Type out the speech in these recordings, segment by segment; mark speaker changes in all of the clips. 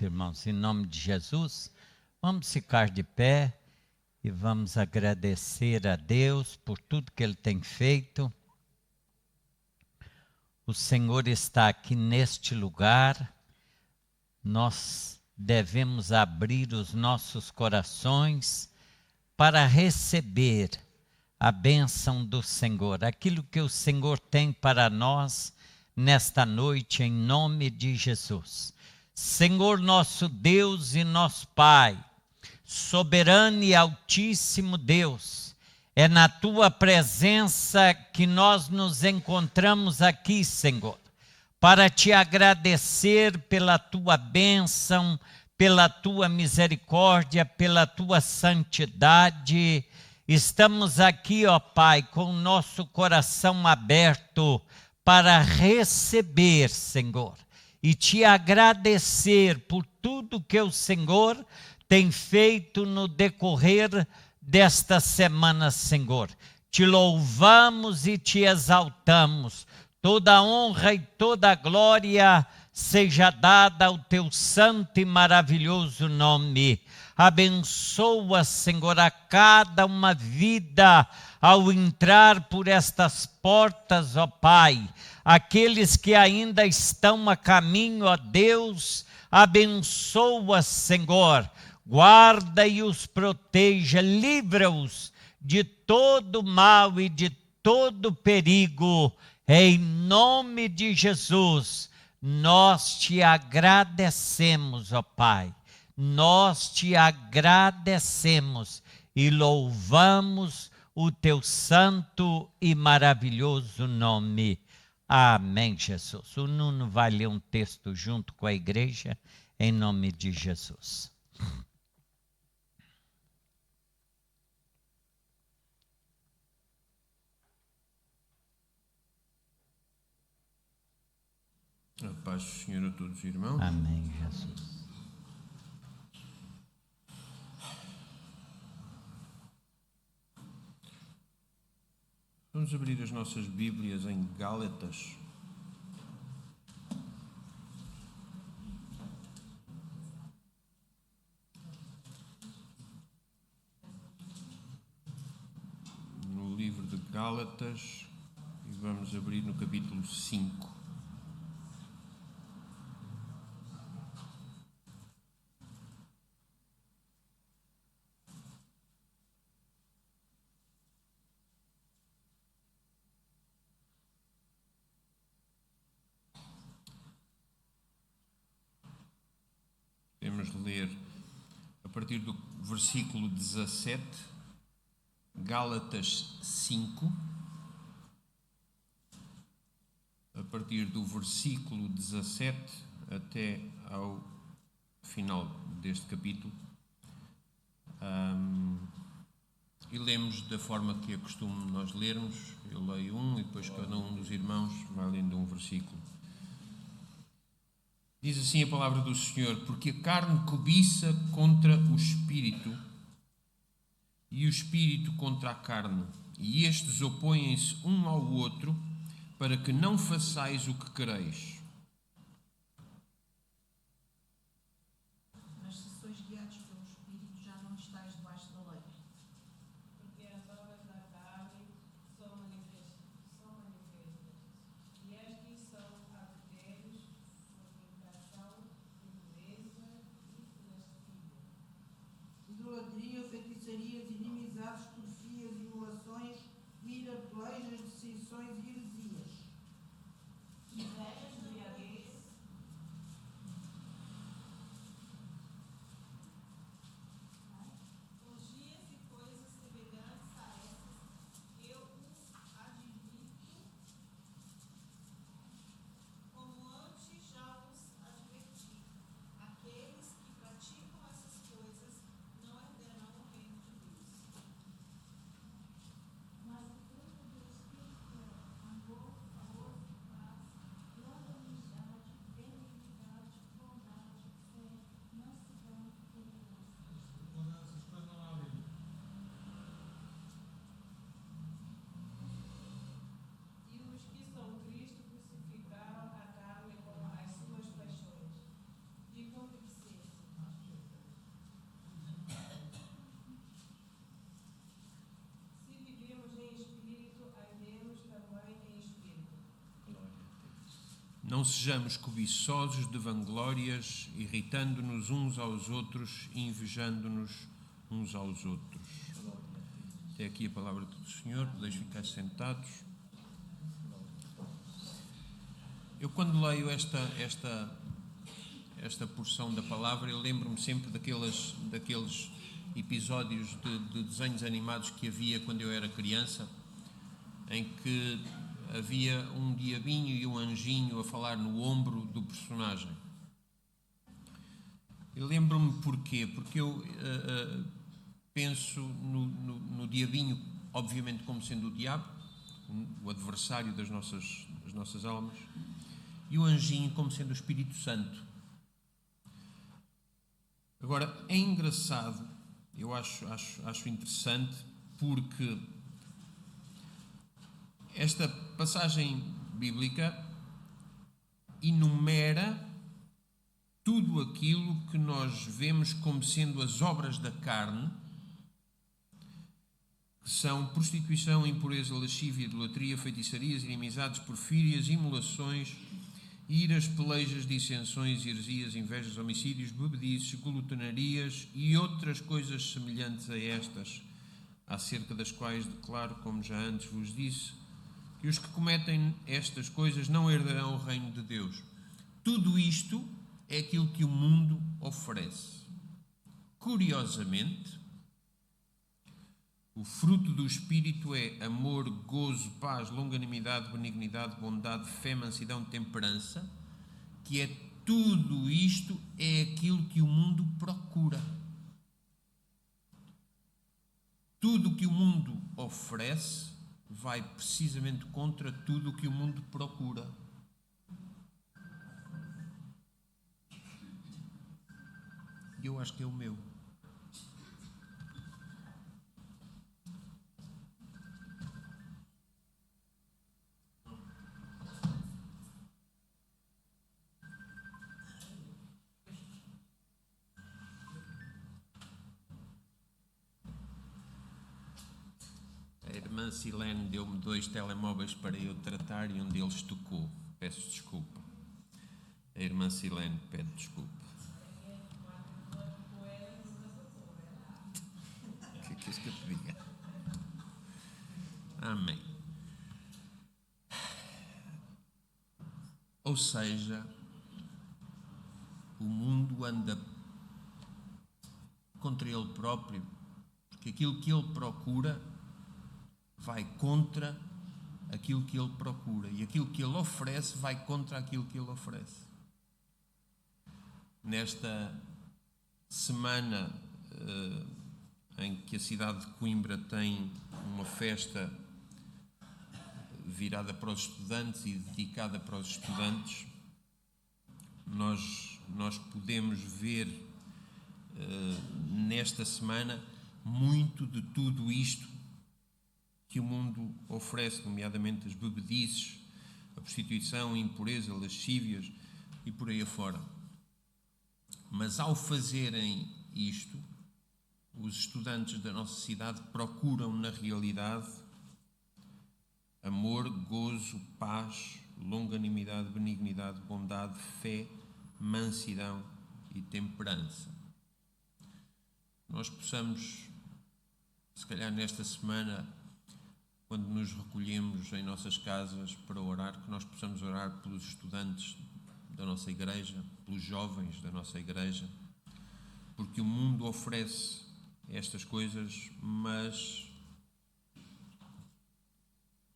Speaker 1: irmãos, em nome de Jesus, vamos ficar de pé e vamos agradecer a Deus por tudo que Ele tem feito. O Senhor está aqui neste lugar, nós devemos abrir os nossos corações para receber a bênção do Senhor, aquilo que o Senhor tem para nós nesta noite, em nome de Jesus. Senhor nosso Deus e nosso Pai, soberano e altíssimo Deus, é na Tua presença que nós nos encontramos aqui, Senhor, para Te agradecer pela Tua bênção, pela Tua misericórdia, pela Tua santidade. Estamos aqui, ó Pai, com o nosso coração aberto para receber, Senhor, e Te agradecer por tudo que o Senhor tem feito no decorrer desta semana, Senhor. Te louvamos e Te exaltamos. Toda a honra e toda a glória seja dada ao Teu santo e maravilhoso nome. Abençoa, Senhor, a cada uma vida ao entrar por estas portas, ó Pai. Aqueles que ainda estão a caminho, ó Deus, abençoa, Senhor. Guarda e os proteja, livra-os de todo mal e de todo perigo. Em nome de Jesus, nós Te agradecemos, ó Pai. Nós Te agradecemos e louvamos o Teu santo e maravilhoso nome. Amém, Jesus. O Nuno vai ler um texto junto com a igreja, em nome de Jesus.
Speaker 2: A paz do Senhor a todos os irmãos.
Speaker 1: Amém, Jesus.
Speaker 2: Vamos abrir as nossas Bíblias em Gálatas. No livro de Gálatas, e vamos abrir no capítulo 5. Vamos ler a partir do versículo 17, Gálatas 5, a partir do versículo 17 até ao final deste capítulo. E lemos da forma que é costume nós lermos. Eu leio um e depois cada um dos irmãos vai lendo um versículo. Diz assim a palavra do Senhor: porque a carne cobiça contra o Espírito, e o Espírito contra a carne, e estes opõem-se um ao outro, para que não façais o que quereis.
Speaker 3: Mas se sois guiados pelo Espírito, já não estáis debaixo da lei.
Speaker 4: Porque as obras da carne são manifestas, e estas são adultérios, fornicação, impureza e lascívia,
Speaker 3: Idolatria, feitiçarias, inimizades, porfias, emulações, ira, pelejas, dissensões e heresias.
Speaker 4: invejas,
Speaker 2: Não sejamos cobiçosos de vanglórias, irritando-nos uns aos outros e invejando-nos uns aos outros. Até aqui a palavra do Senhor, podeis ficar sentados. Eu quando leio esta porção da palavra, eu lembro-me sempre daqueles episódios de desenhos animados que havia quando eu era criança, em que havia um diabinho e um anjinho a falar no ombro do personagem. Eu lembro-me porquê? Porque eu penso no diabinho, obviamente, como sendo o diabo, o adversário das nossas almas, e o anjinho como sendo o Espírito Santo. Agora, é engraçado, eu acho interessante, porque esta passagem bíblica enumera tudo aquilo que nós vemos como sendo as obras da carne, que são prostituição, impureza, lascívia, idolatria, feitiçarias, inimizades, porfírias, imolações, iras, pelejas, dissensões, heresias, invejas, homicídios, bebedices, glutonarias e outras coisas semelhantes a estas, acerca das quais declaro, como já antes vos disse, que os que cometem estas coisas não herdarão o reino de Deus. Tudo isto é aquilo que o mundo oferece. Curiosamente, o fruto do Espírito é amor, gozo, paz, longanimidade, benignidade, bondade, fé, mansidão, temperança, que é tudo isto é aquilo que o mundo procura. Tudo o que o mundo oferece vai precisamente contra tudo o que o mundo procura. E eu acho que é o meu. A irmã Silene deu-me 2 telemóveis para eu tratar e um deles tocou. Peço desculpa. A irmã Silene pede desculpa. O que é que eu te diga? Amém. Ou seja, o mundo anda contra ele próprio, porque aquilo que ele procura vai contra aquilo que ele procura, e aquilo que ele oferece vai contra aquilo que ele oferece. Nesta semana em que a cidade de Coimbra tem uma festa virada para os estudantes e dedicada para os estudantes, nós podemos ver nesta semana muito de tudo isto que o mundo oferece, nomeadamente as bebedices, a prostituição, a impureza, lascívias e por aí afora. Mas ao fazerem isto, os estudantes da nossa cidade procuram na realidade amor, gozo, paz, longanimidade, benignidade, bondade, fé, mansidão e temperança. Nós possamos, se calhar nesta semana, quando nos recolhemos em nossas casas para orar, que nós possamos orar pelos estudantes da nossa igreja, pelos jovens da nossa igreja, porque o mundo oferece estas coisas, mas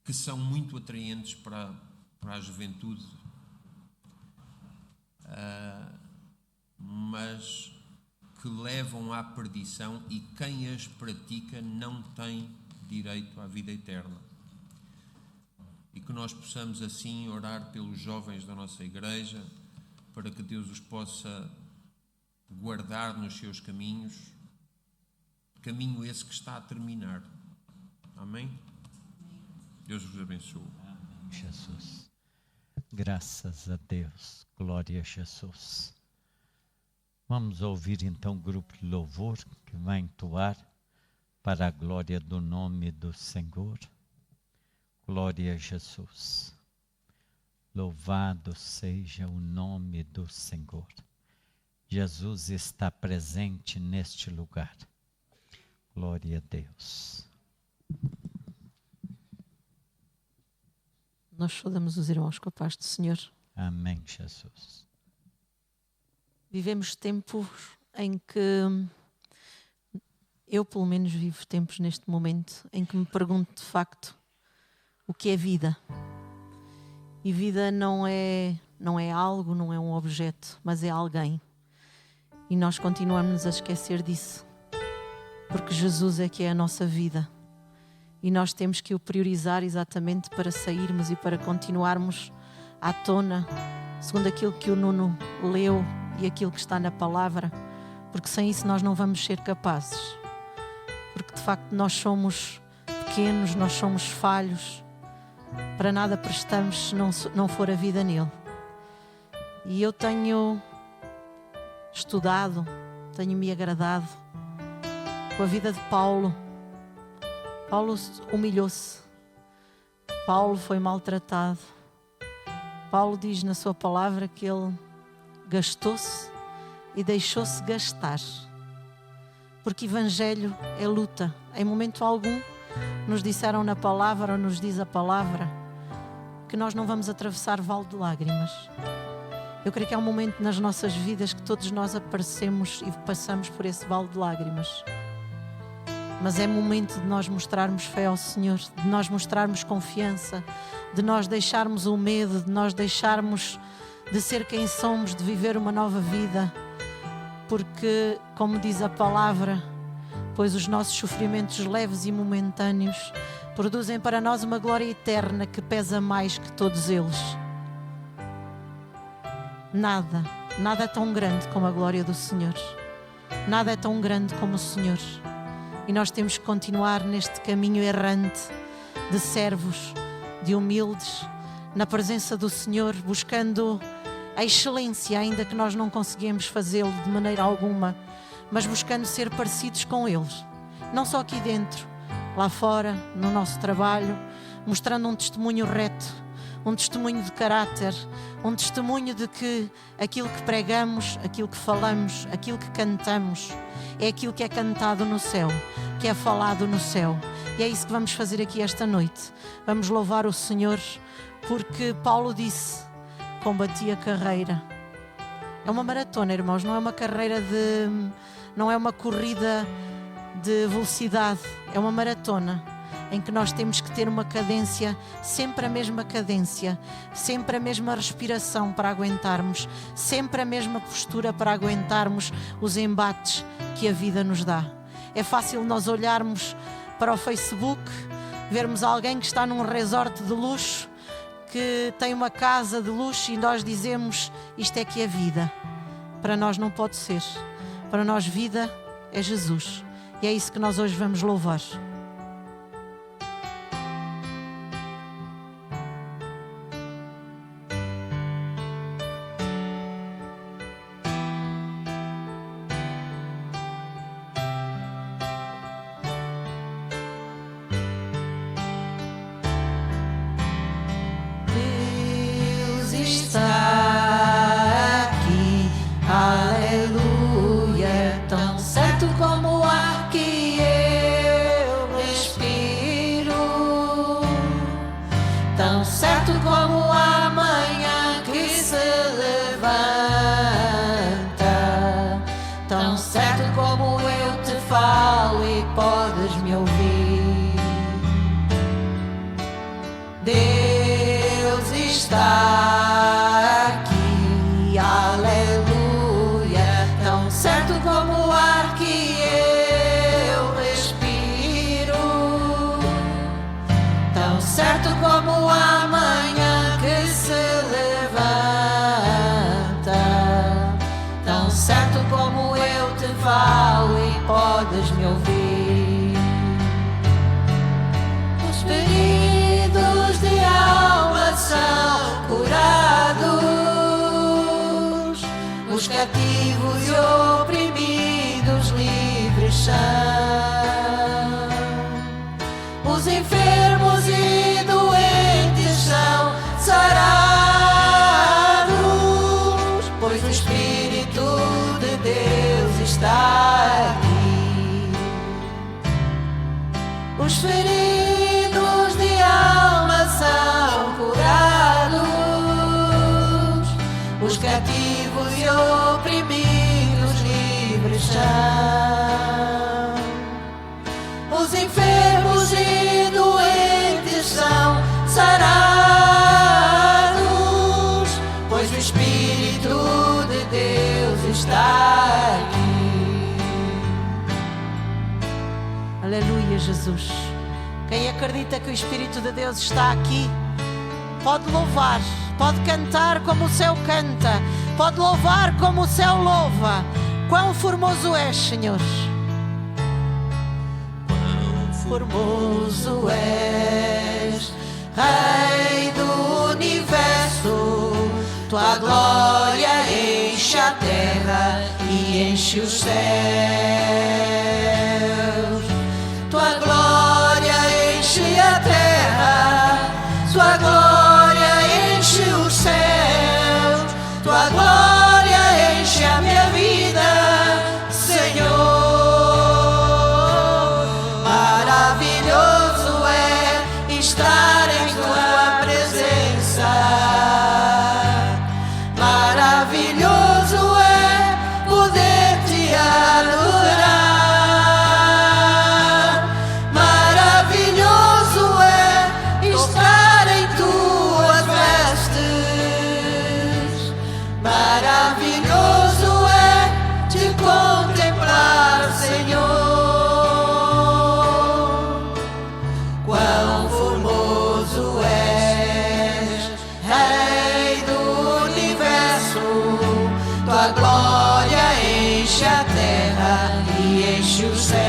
Speaker 2: que são muito atraentes para a juventude, mas que levam à perdição, e quem as pratica não tem direito à vida eterna. E que nós possamos assim orar pelos jovens da nossa igreja, para que Deus os possa guardar nos seus caminhos, caminho esse que está a terminar. Amém? Deus vos abençoe.
Speaker 1: Amém, Jesus. Graças a Deus. Glória a Jesus. Vamos ouvir então o grupo de louvor que vai entoar para a glória do nome do Senhor. Glória a Jesus. Louvado seja o nome do Senhor. Jesus está presente neste lugar. Glória a Deus.
Speaker 5: Nós saudamos os irmãos com a paz do Senhor.
Speaker 1: Amém, Jesus.
Speaker 5: Vivemos tempos em que, eu pelo menos vivo tempos neste momento, em que me pergunto de facto o que é vida. E vida não é algo, não é um objeto, mas é alguém. E nós continuamos a esquecer disso, porque Jesus é que é a nossa vida. E nós temos que o priorizar exatamente para sairmos e para continuarmos à tona, segundo aquilo que o Nuno leu e aquilo que está na palavra, porque sem isso nós não vamos ser capazes. Porque de facto nós somos pequenos, nós somos falhos, para nada prestamos se não for a vida nele. E eu tenho estudado, tenho me agradado com a vida de Paulo. Paulo humilhou-se. Paulo foi maltratado. Paulo diz na sua palavra que ele gastou-se e deixou-se gastar. Porque evangelho é luta. Em momento algum nos disseram na palavra, ou nos diz a palavra, que nós não vamos atravessar vale de lágrimas. Eu creio que há um momento nas nossas vidas que todos nós aparecemos e passamos por esse vale de lágrimas. Mas é momento de nós mostrarmos fé ao Senhor, de nós mostrarmos confiança, de nós deixarmos o medo, de nós deixarmos de ser quem somos, de viver uma nova vida. Porque, como diz a palavra, pois os nossos sofrimentos leves e momentâneos produzem para nós uma glória eterna que pesa mais que todos eles. Nada é tão grande como a glória do Senhor. Nada é tão grande como o Senhor. E nós temos que continuar neste caminho errante de servos, de humildes, na presença do Senhor, buscando a excelência, ainda que nós não conseguimos fazê-lo de maneira alguma, mas buscando ser parecidos com eles. Não só aqui dentro, lá fora, no nosso trabalho, mostrando um testemunho reto, um testemunho de caráter, um testemunho de que aquilo que pregamos, aquilo que falamos, aquilo que cantamos, é aquilo que é cantado no céu, que é falado no céu. E é isso que vamos fazer aqui esta noite. Vamos louvar o Senhor, porque Paulo disse: combati a carreira. É uma maratona, irmãos, não é uma carreira não é uma corrida de velocidade, é uma maratona em que nós temos que ter uma cadência, sempre a mesma cadência, sempre a mesma respiração para aguentarmos, sempre a mesma postura para aguentarmos os embates que a vida nos dá. É fácil nós olharmos para o Facebook, vermos alguém que está num resort de luxo, que tem uma casa de luxo, e nós dizemos: isto é que é vida. Para nós não pode ser. Para nós vida é Jesus. E é isso que nós hoje vamos louvar.
Speaker 6: Os cativos e oprimidos livres são, os enfermos e doentes são sarados. Os feridos de alma são curados, os cativos e oprimidos livres são, os enfermos e doentes são sarados, pois o Espírito de Deus está aqui.
Speaker 5: Aleluia, Jesus. Quem acredita que o Espírito de Deus está aqui, pode louvar, pode cantar como o céu canta, pode louvar como o céu louva. Quão formoso és, Senhor.
Speaker 6: Quão formoso és, Rei do Universo, tua glória enche a terra e enche os céus. Tua glória enche a terra, tua glória enche os céus, tua glória enche a minha vida, Senhor. Maravilhoso é estar em tua presença, maravilhoso é poder te adorar. Maravilhoso é te contemplar, Senhor. Quão formoso és, Rei do Universo, tua glória enche a terra e enche os céus.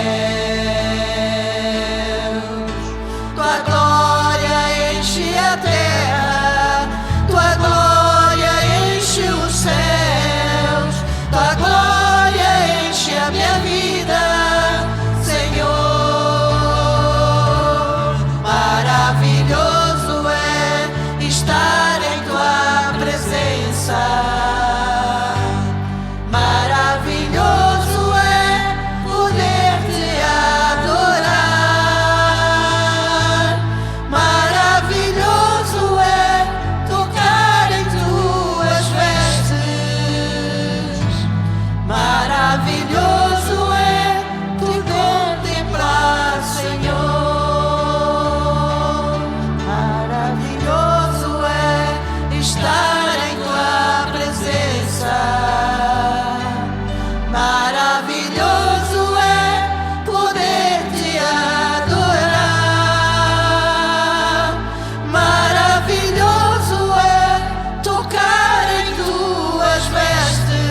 Speaker 6: Tua glória enche a terra, tua glória enche os céus, tua glória enche a minha vida, Senhor. Maravilhoso é estar em tua presença, maravilhoso é poder te adorar, maravilhoso é tocar em tuas vestes, maravilhoso é te contemplar, Senhor. Maravilhoso é estar em tua presença, maravilhoso é poder te adorar, maravilhoso é tocar em tuas vestes,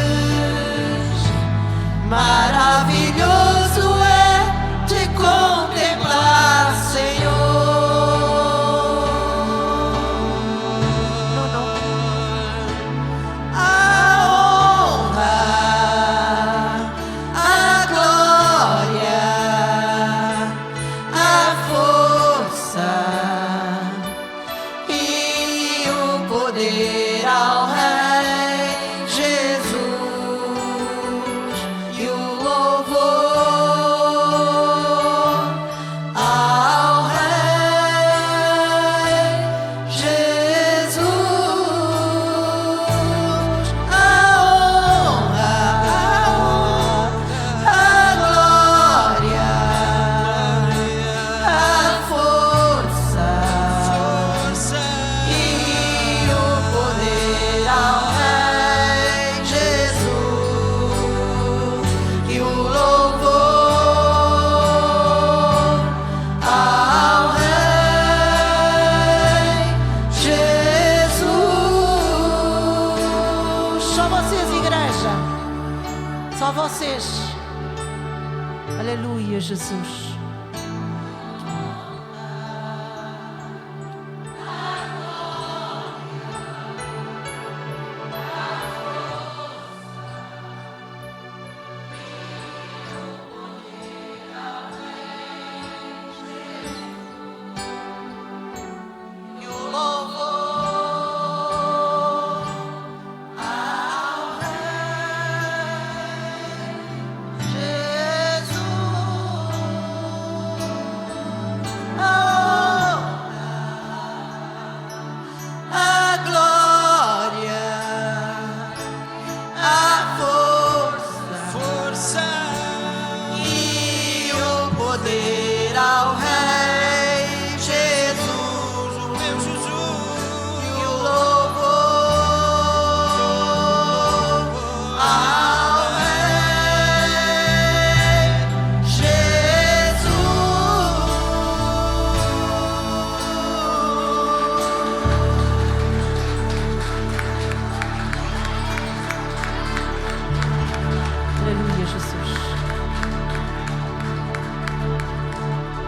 Speaker 6: maravilhoso é te contemplar, Senhor. A honra, a glória, a força e o poder ao Rei Jesus, e o louvor ao Rei Jesus. A honra, a glória, a força e o poder ao Rei Jesus, e o louvor ao Rei Jesus.
Speaker 5: Só vocês, igreja. Só vocês. Aleluia, Jesus.
Speaker 6: E o louvor ao Rei Jesus.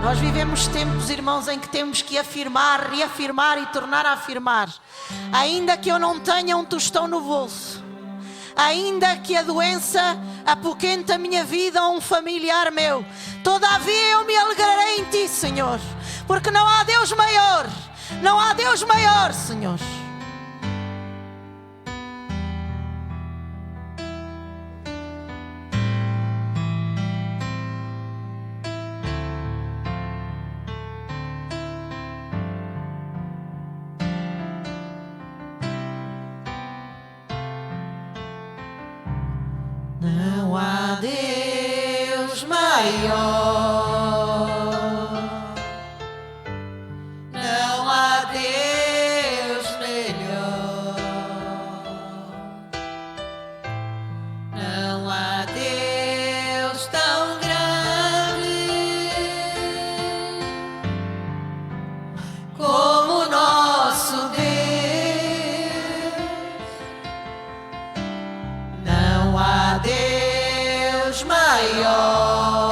Speaker 5: Nós vivemos tempos, irmãos, em que temos que afirmar, reafirmar e tornar a afirmar. Ainda que eu não tenha um tostão no bolso, ainda que a doença apoquente a minha vida ou um familiar meu, todavia eu me alegrarei em Ti, Senhor, porque não há Deus maior, não há Deus maior, Senhor. Não há Deus maior, não há Deus melhor, não há Deus tão grande como o nosso Deus. Não há Deus maior,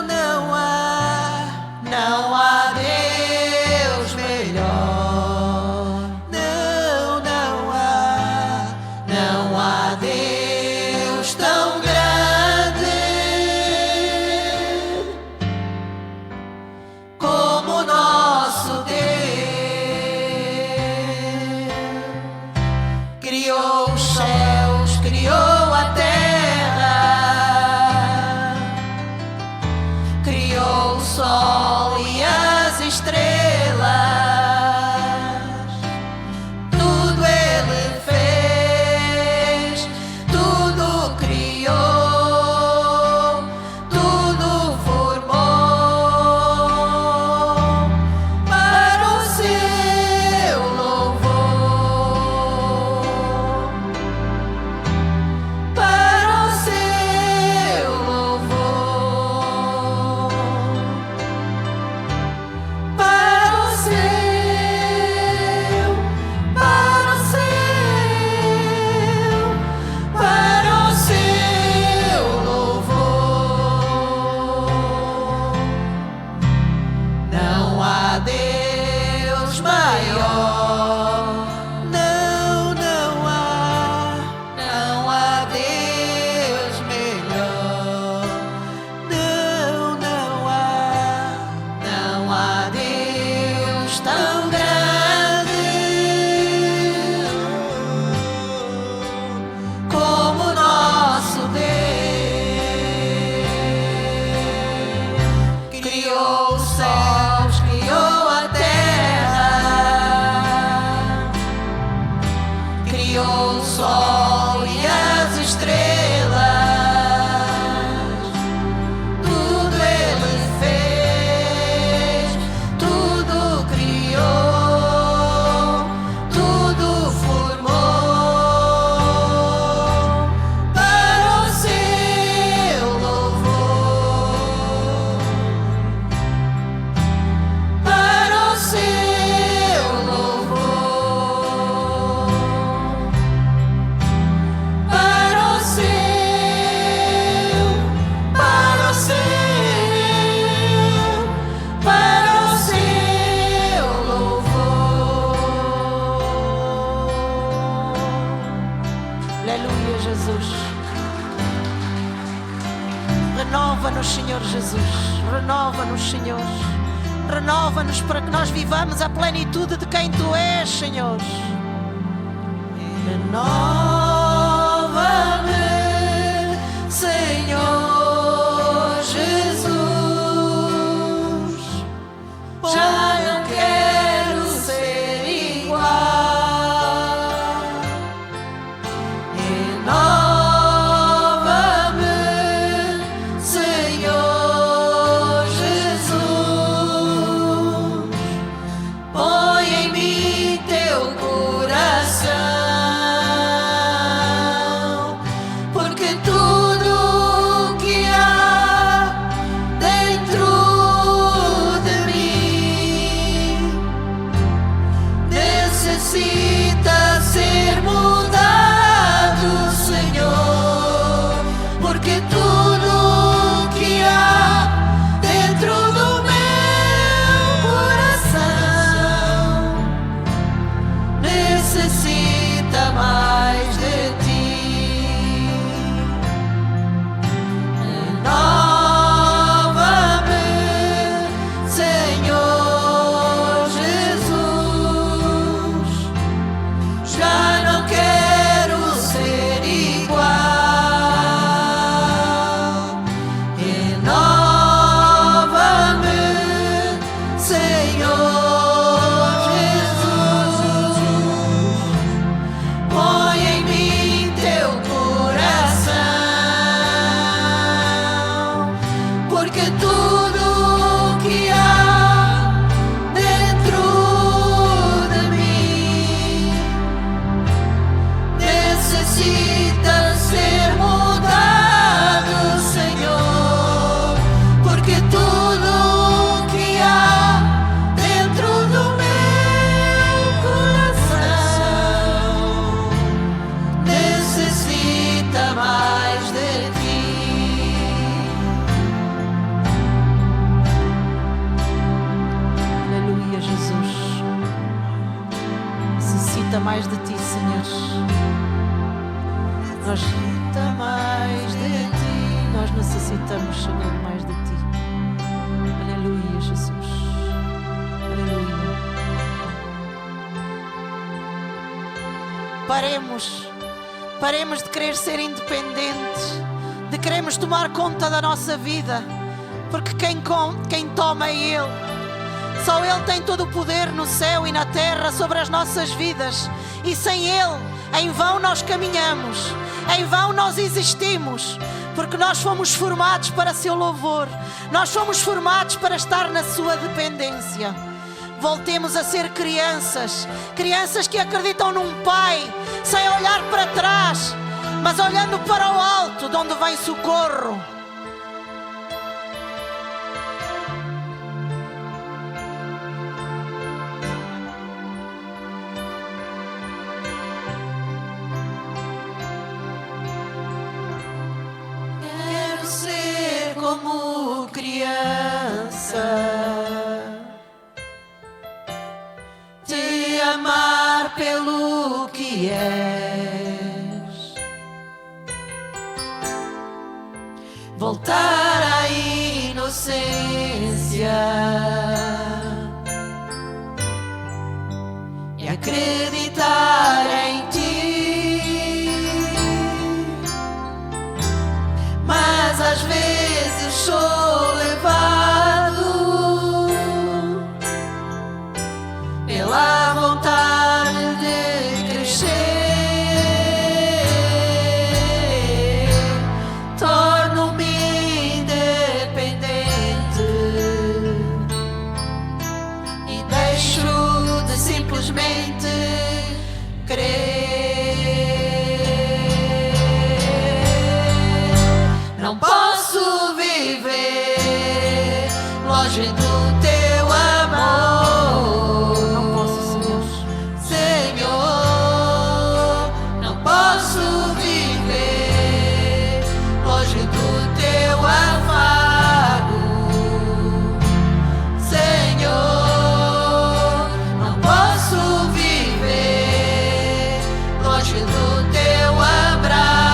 Speaker 5: não há, não há Deus melhor, não há, não há Deus tão grande como o nosso Deus. Criou os céus, criou a terra, criou o sol e as estrelas, tudo Ele fez, tudo criou, tudo formou para o seu louvor, para o seu louvor, para o seu, para o seu, para o seu louvor. Não há Deus maior, não, não há, não há Deus melhor, não, não há Deus tão grande como o nosso Deus. Criou os céus, criou a terra, criou o sol e as estrelas, tudo Ele fez, tudo criou, tudo formou para o seu louvor, para o seu louvor, para o seu, para o seu, para o seu louvor. Aleluia, Jesus. Renova-nos, Senhor Jesus. Renova-nos, Senhor. Renova-nos para que nós vivamos a plenitude de quem Tu és, Senhor. Renova-me, Senhor Jesus. Já não quero ser igual. Renova-me, Senhor Jesus. Põe em mim Teu coração. necessitamos, Senhor, mais de Ti. Aleluia, Jesus. Aleluia. Paremos de querer ser independentes, de queremos tomar conta da nossa vida, porque quem toma é Ele. Só Ele tem todo o poder no céu e na terra sobre as nossas vidas, e sem Ele, em vão nós caminhamos, em vão nós existimos, porque nós fomos formados para Seu louvor, nós fomos formados para estar na Sua dependência. Voltemos a ser crianças que acreditam num Pai, sem olhar para trás, mas olhando para o alto, de onde vem socorro.
Speaker 6: Quero ser como criança, te amar pelo que és, voltar à inocência e acreditar em Ti. Mas às vezes sou levado pela vontade de crescer, torno-me independente e deixo de simplesmente crer. Não posso viver longe do Teu amor.
Speaker 5: Não posso, Senhor.
Speaker 6: Senhor, não posso viver longe do Teu afago. Senhor, não posso viver longe do Teu abraço.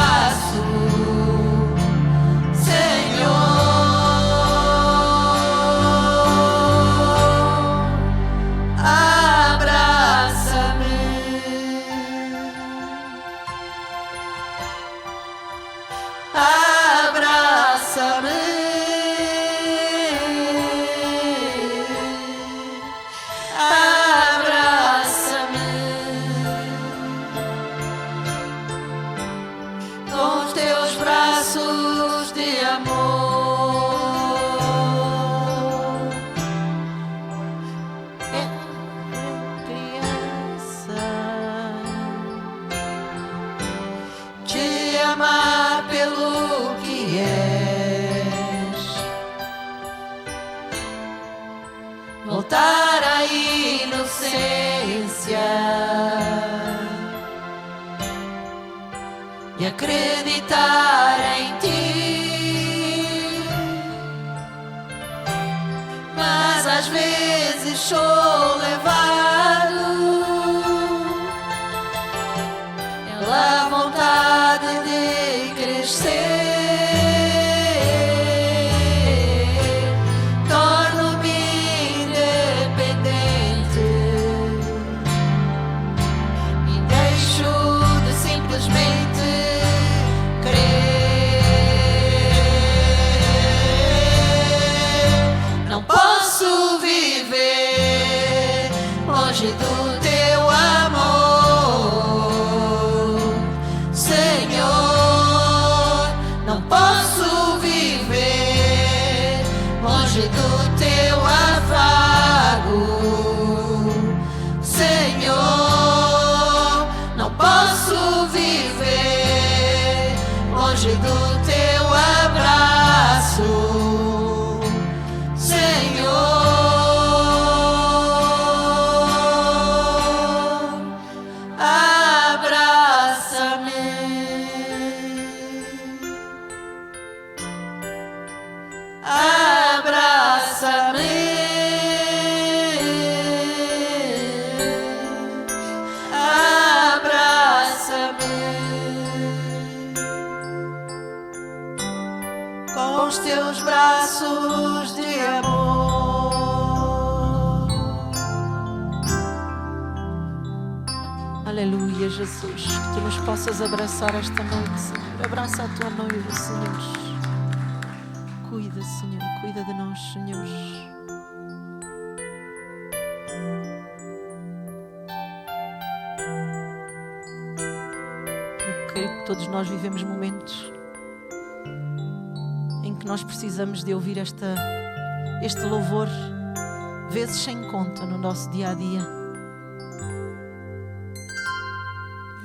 Speaker 6: Com os Teus braços de amor,
Speaker 5: Criança,
Speaker 6: te amar pelo que és, voltar à inocência e acreditar em Ti. Mas às vezes sou levado pela vontade de crescer, torno-me independente e deixo de simplesmente crer. Não posso viver longe do Teu amor. Senhor, com os teus braços de amor.
Speaker 5: Aleluia, Jesus. Que tu nos possas abraçar esta noite, Senhor. Abraça a tua noiva, Senhor. Cuida, Senhor. Cuida de nós, Senhor. Eu creio que todos nós vivemos momentos em que nós precisamos de ouvir este louvor vezes sem conta no nosso dia a dia.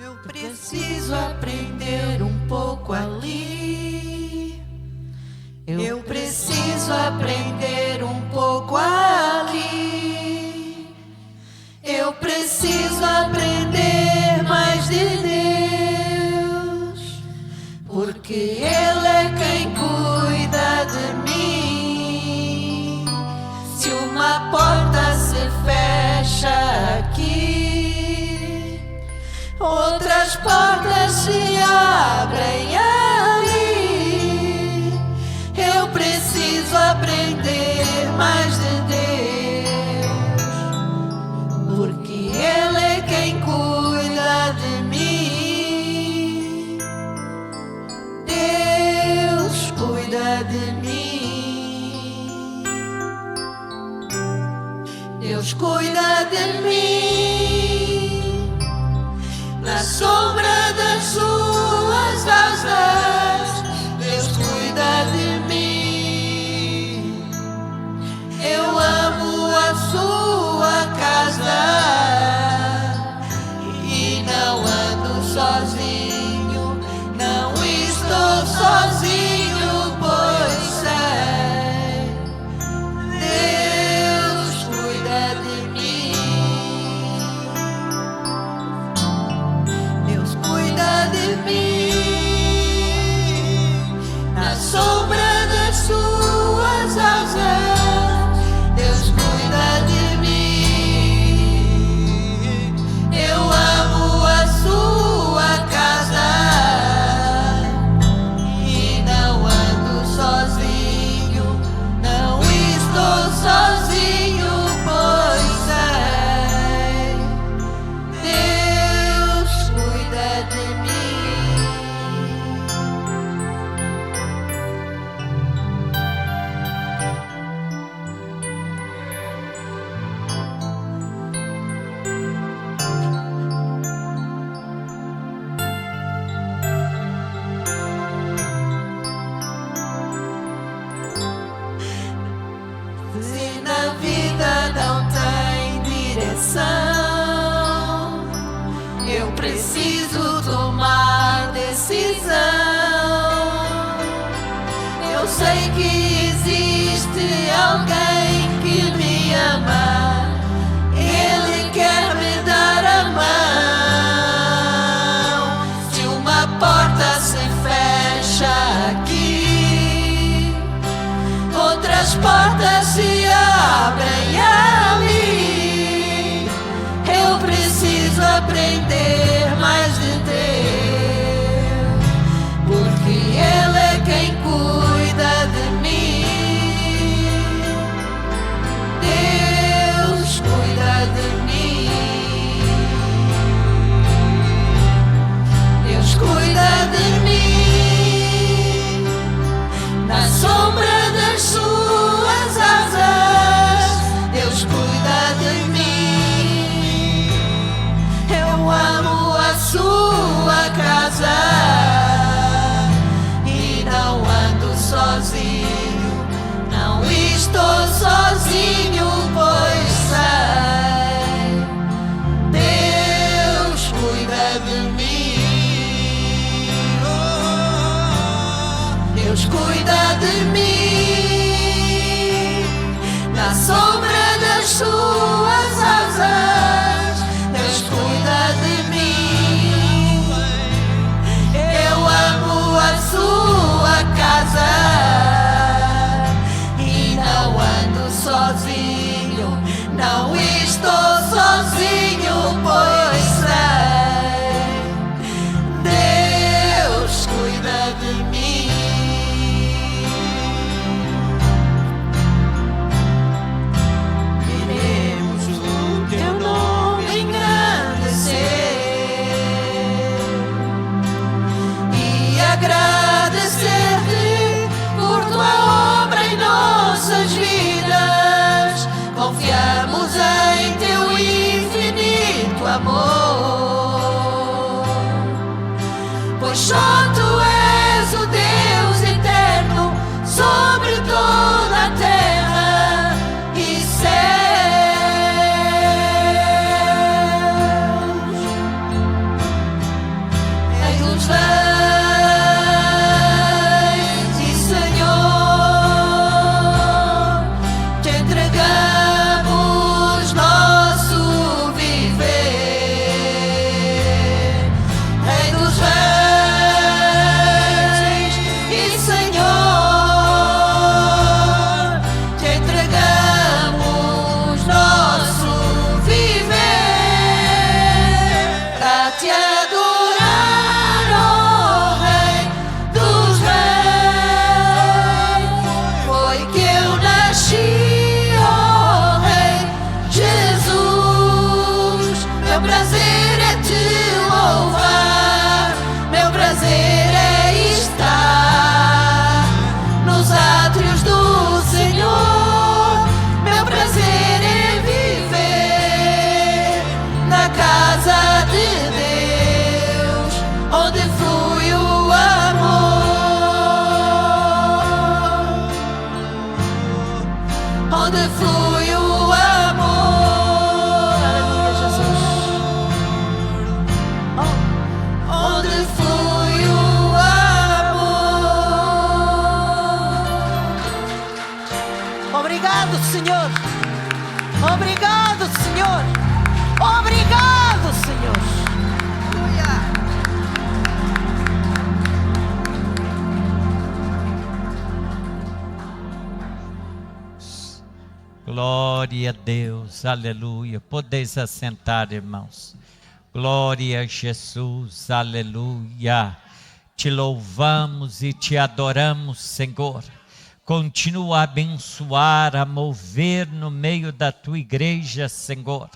Speaker 6: Eu preciso aprender um pouco ali. Eu preciso aprender um pouco ali. Eu preciso aprender mais de Deus, porque Ele é quem cuida de mim. Se uma porta se fecha aqui, outras portas se abrem ali. Eu preciso aprender mais de Deus, porque Ele é quem cuida de mim. Deus cuida de mim. Deus cuida de mim. Na sombra das suas asas, Deus cuida de mim. Eu amo a sua casa e não ando sozinho, não estou sozinho, pois sei, Deus cuida de mim. Deus cuida de mim. Na sombra das suas asas, Deus cuida de mim. Eu amo a sua casa e não ando sozinho, não estou sozinho, pois sei, Deus cuida de mim. Se na vida não tem direção, eu preciso tomar decisão. Eu sei que existe alguém que me ama, Ele quer me dar a mão. Se uma porta se fecha aqui, outras portas se abrem ali. Eu preciso aprender mais de Deus, porque Ele é quem cuida de mim. Deus cuida de mim. Deus cuida de mim. Na sombra das suas asas, Deus cuida de mim. Eu amo a sua casa e não ando sozinho, não estou sozinho, pois sei, Deus cuida de mim. Deus cuida de mim. Na sombra das suas asas, Deus cuida de mim. Eu amo a sua casa e não ando sozinho, não estou sozinho, pois sei, Deus cuida de mim.
Speaker 5: Obrigado, Senhor. Obrigado, Senhor. Obrigado, Senhor. Aleluia.
Speaker 1: Glória a Deus, aleluia. Podeis assentar, irmãos. Glória a Jesus, aleluia. Te louvamos e te adoramos, Senhor. Continua a abençoar, a mover no meio da tua igreja, Senhor.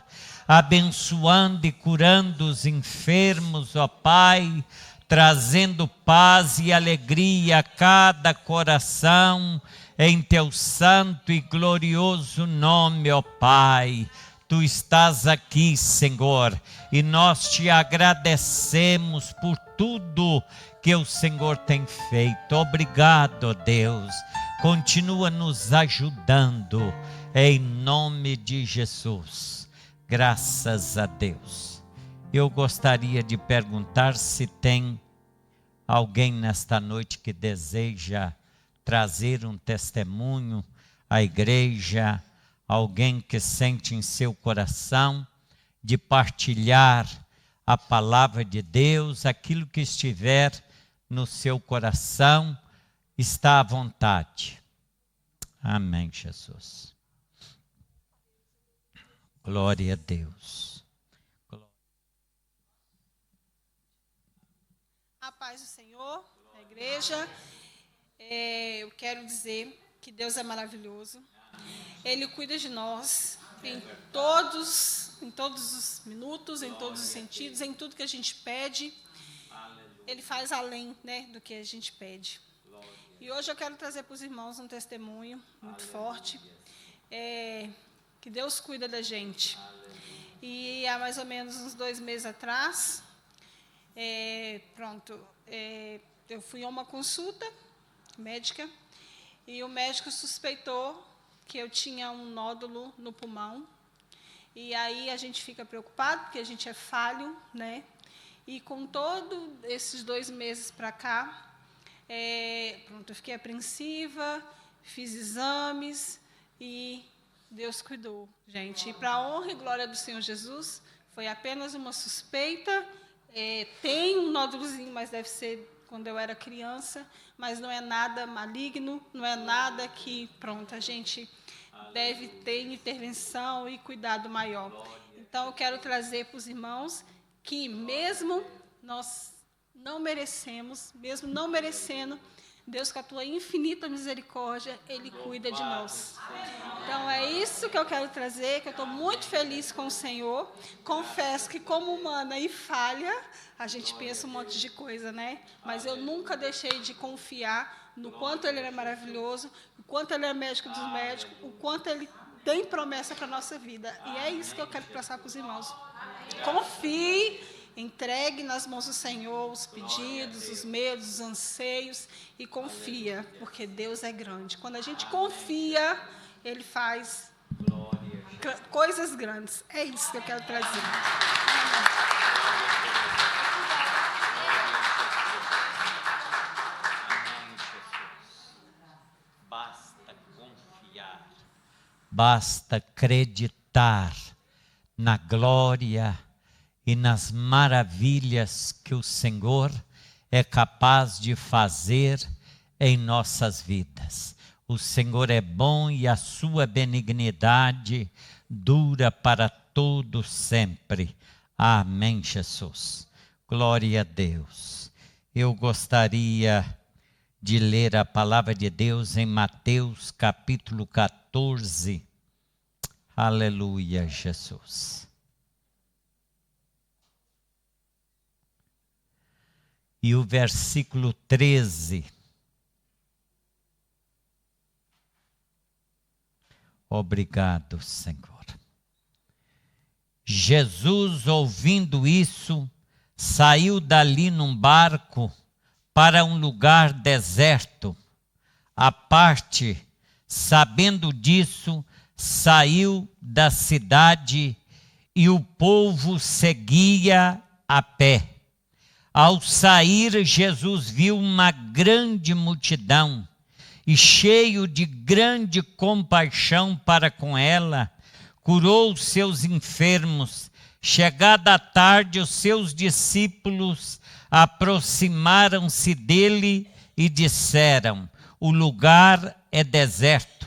Speaker 1: Abençoando e curando os enfermos, ó Pai, trazendo paz e alegria a cada coração, em teu santo e glorioso nome, ó Pai. Tu estás aqui, Senhor, e nós te agradecemos por tudo que o Senhor tem feito. Obrigado, ó Deus. Continua nos ajudando, em nome de Jesus. Graças a Deus. Eu gostaria de perguntar se tem alguém nesta noite que deseja trazer um testemunho à igreja, alguém que sente em seu coração de partilhar a palavra de Deus, aquilo que estiver no seu coração, está à vontade. Amém, Jesus. Glória a Deus.
Speaker 7: A paz do Senhor, a igreja. Eu quero dizer que Deus é maravilhoso. Ele cuida de nós em todos os minutos, em todos os sentidos, em tudo que a gente pede. Ele faz além, né, do que a gente pede. E hoje eu quero trazer para os irmãos um testemunho muito forte. Que Deus cuida da gente. E há mais ou menos uns 2 meses atrás, eu fui a uma consulta médica e o médico suspeitou que eu tinha um nódulo no pulmão. E aí a gente fica preocupado, porque a gente é falho, né? E com todos esses 2 meses para cá, eu fiquei apreensiva, fiz exames e Deus cuidou, gente. E para a honra e glória do Senhor Jesus, foi apenas uma suspeita. Tem um nódulozinho, mas deve ser quando eu era criança, mas não é nada maligno, não é nada que, a gente deve ter intervenção e cuidado maior. Então, eu quero trazer para os irmãos que mesmo nós não merecemos, mesmo não merecendo, Deus, com a tua infinita misericórdia, Ele cuida de nós. Então, é isso que eu quero trazer, que eu estou muito feliz com o Senhor. Confesso que, como humana e falha, a gente pensa um monte de coisa, né? Mas eu nunca deixei de confiar no quanto Ele é maravilhoso, o quanto Ele é médico dos médicos, o quanto Ele tem promessa para a nossa vida. E é isso que eu quero passar para os irmãos. Confie. Entregue nas mãos do Senhor os pedidos, os medos, os anseios e confia, porque Deus é grande. Quando a gente confia, Ele faz coisas grandes. É isso que eu quero trazer.
Speaker 1: Basta confiar, basta acreditar na glória e nas maravilhas que o Senhor é capaz de fazer em nossas vidas. O Senhor é bom e a sua benignidade dura para todo sempre. Amém, Jesus. Glória a Deus. Eu gostaria de ler a palavra de Deus em Mateus capítulo 14. Aleluia, Jesus. E o versículo 13. Obrigado, Senhor. Jesus, ouvindo isso, saiu dali num barco para um lugar deserto. À parte, sabendo disso, saiu da cidade e o povo seguia a pé. Ao sair, Jesus viu uma grande multidão e cheio de grande compaixão para com ela, curou os seus enfermos. Chegada a tarde, os seus discípulos aproximaram-se dele e disseram: o lugar é deserto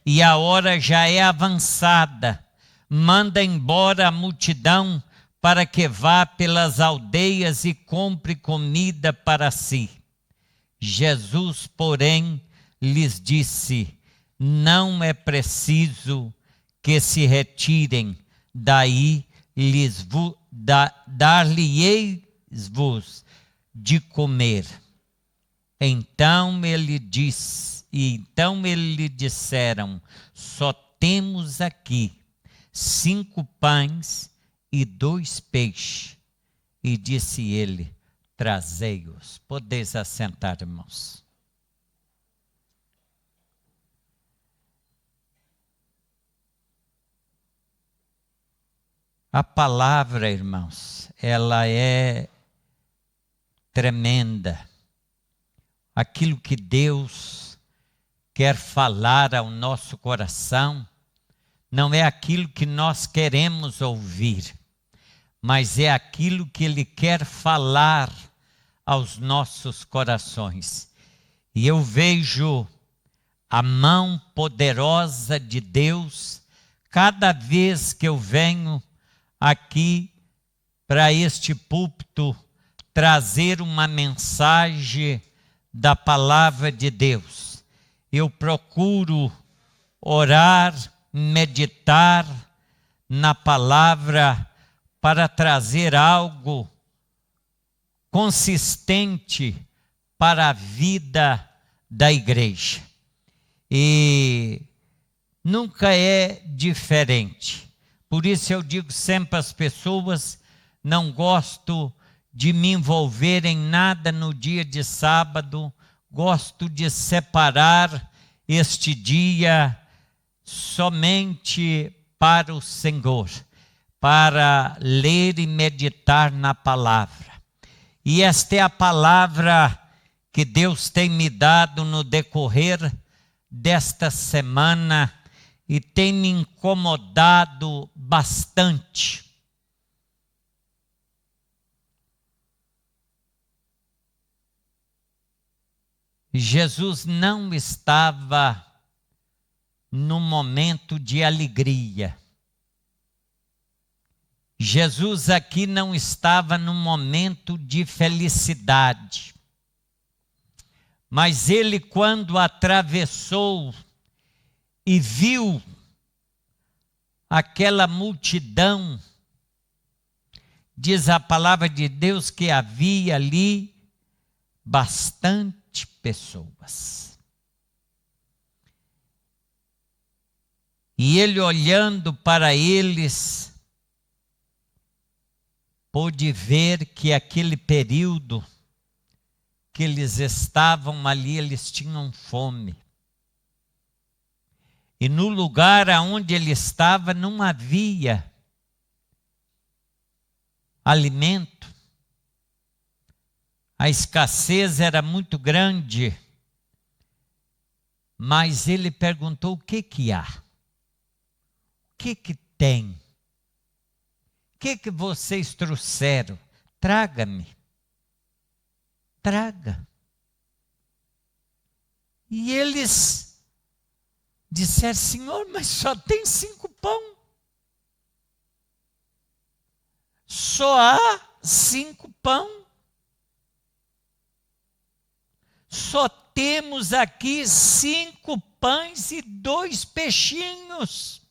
Speaker 1: e a hora já é avançada. Manda embora a multidão para que vá pelas aldeias e compre comida para si. Jesus, porém, lhes disse: não é preciso que se retirem, daí dar-lhe-eis-vos de comer. Então lhe disseram: só temos aqui 5 pães e 2 peixes. E disse ele: trazei-os. Podeis assentar, irmãos. A palavra, irmãos, ela é tremenda. Aquilo que Deus quer falar ao nosso coração não é aquilo que nós queremos ouvir, mas é aquilo que Ele quer falar aos nossos corações. E eu vejo a mão poderosa de Deus cada vez que eu venho aqui para este púlpito trazer uma mensagem da palavra de Deus. Eu procuro orar, meditar na palavra para trazer algo consistente para a vida da igreja. E nunca é diferente. Por isso eu digo sempre às pessoas: não gosto de me envolver em nada no dia de sábado, gosto de separar este dia somente para o Senhor, para ler e meditar na palavra. E esta é a palavra que Deus tem me dado no decorrer desta semana e tem me incomodado bastante. Jesus não estava num momento de alegria. Jesus aqui não estava num momento de felicidade. Mas ele, quando atravessou e viu aquela multidão, diz a palavra de Deus que havia ali bastante pessoas. E ele, olhando para eles, pôde ver que aquele período que eles estavam ali, eles tinham fome. E no lugar aonde ele estava não havia alimento. A escassez era muito grande. Mas ele perguntou: o que há? O que tem? O que vocês trouxeram? Traga-me. Traga. E eles disseram: Senhor, mas só tem 5 pão. Só há 5 pão. Só temos aqui 5 pães e 2 peixinhos.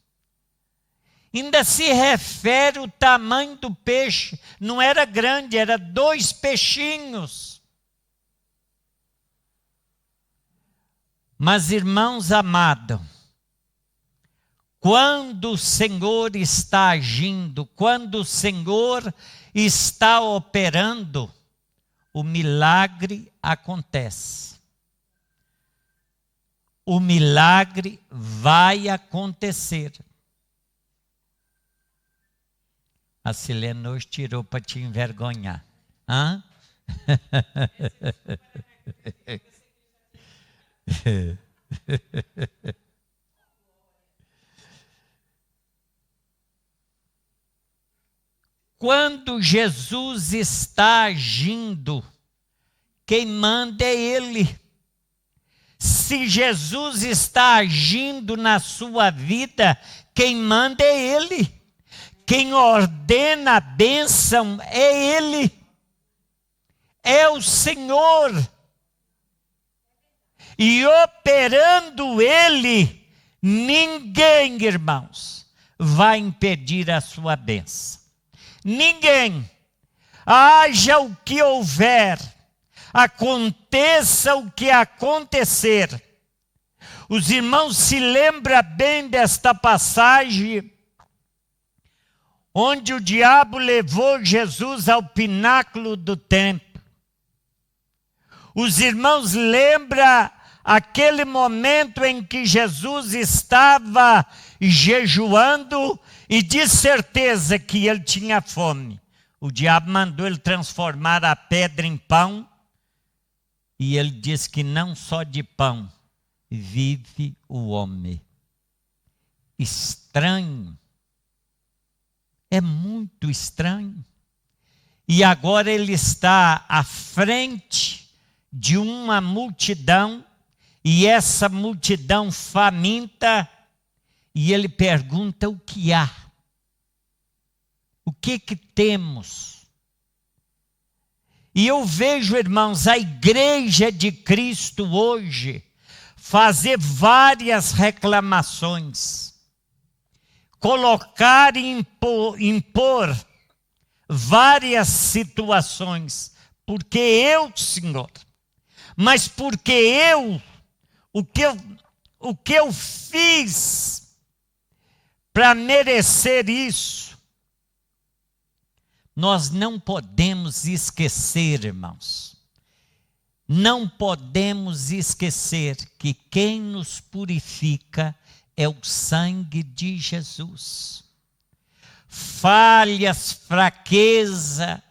Speaker 1: Ainda se refere o tamanho do peixe. Não era grande, era 2 peixinhos. Mas, irmãos amados, quando o Senhor está agindo, quando o Senhor está operando, o milagre acontece. O milagre vai acontecer. A Silene hoje tirou para te envergonhar. Hã? Quando Jesus está agindo, quem manda é Ele. Se Jesus está agindo na sua vida, quem manda é Ele. Quem ordena a bênção é Ele. É o Senhor. E operando Ele, ninguém, irmãos, vai impedir a sua bênção. Ninguém. Haja o que houver, aconteça o que acontecer. Os irmãos se lembram bem desta passagem, onde o diabo levou Jesus ao pináculo do templo. Os irmãos lembram aquele momento em que Jesus estava jejuando e de certeza que ele tinha fome. O diabo mandou ele transformar a pedra em pão e ele disse que não só de pão vive o homem. Estranho. É muito estranho. E agora ele está à frente de uma multidão, e essa multidão faminta, e ele pergunta o que há. O que temos? E eu vejo, irmãos, a igreja de Cristo hoje fazer várias reclamações, colocar e impor várias situações, porque eu, Senhor, mas porque eu, o que eu fiz para merecer isso? Nós não podemos esquecer, irmãos, não podemos esquecer que quem nos purifica é o sangue de Jesus. Falhas, fraqueza,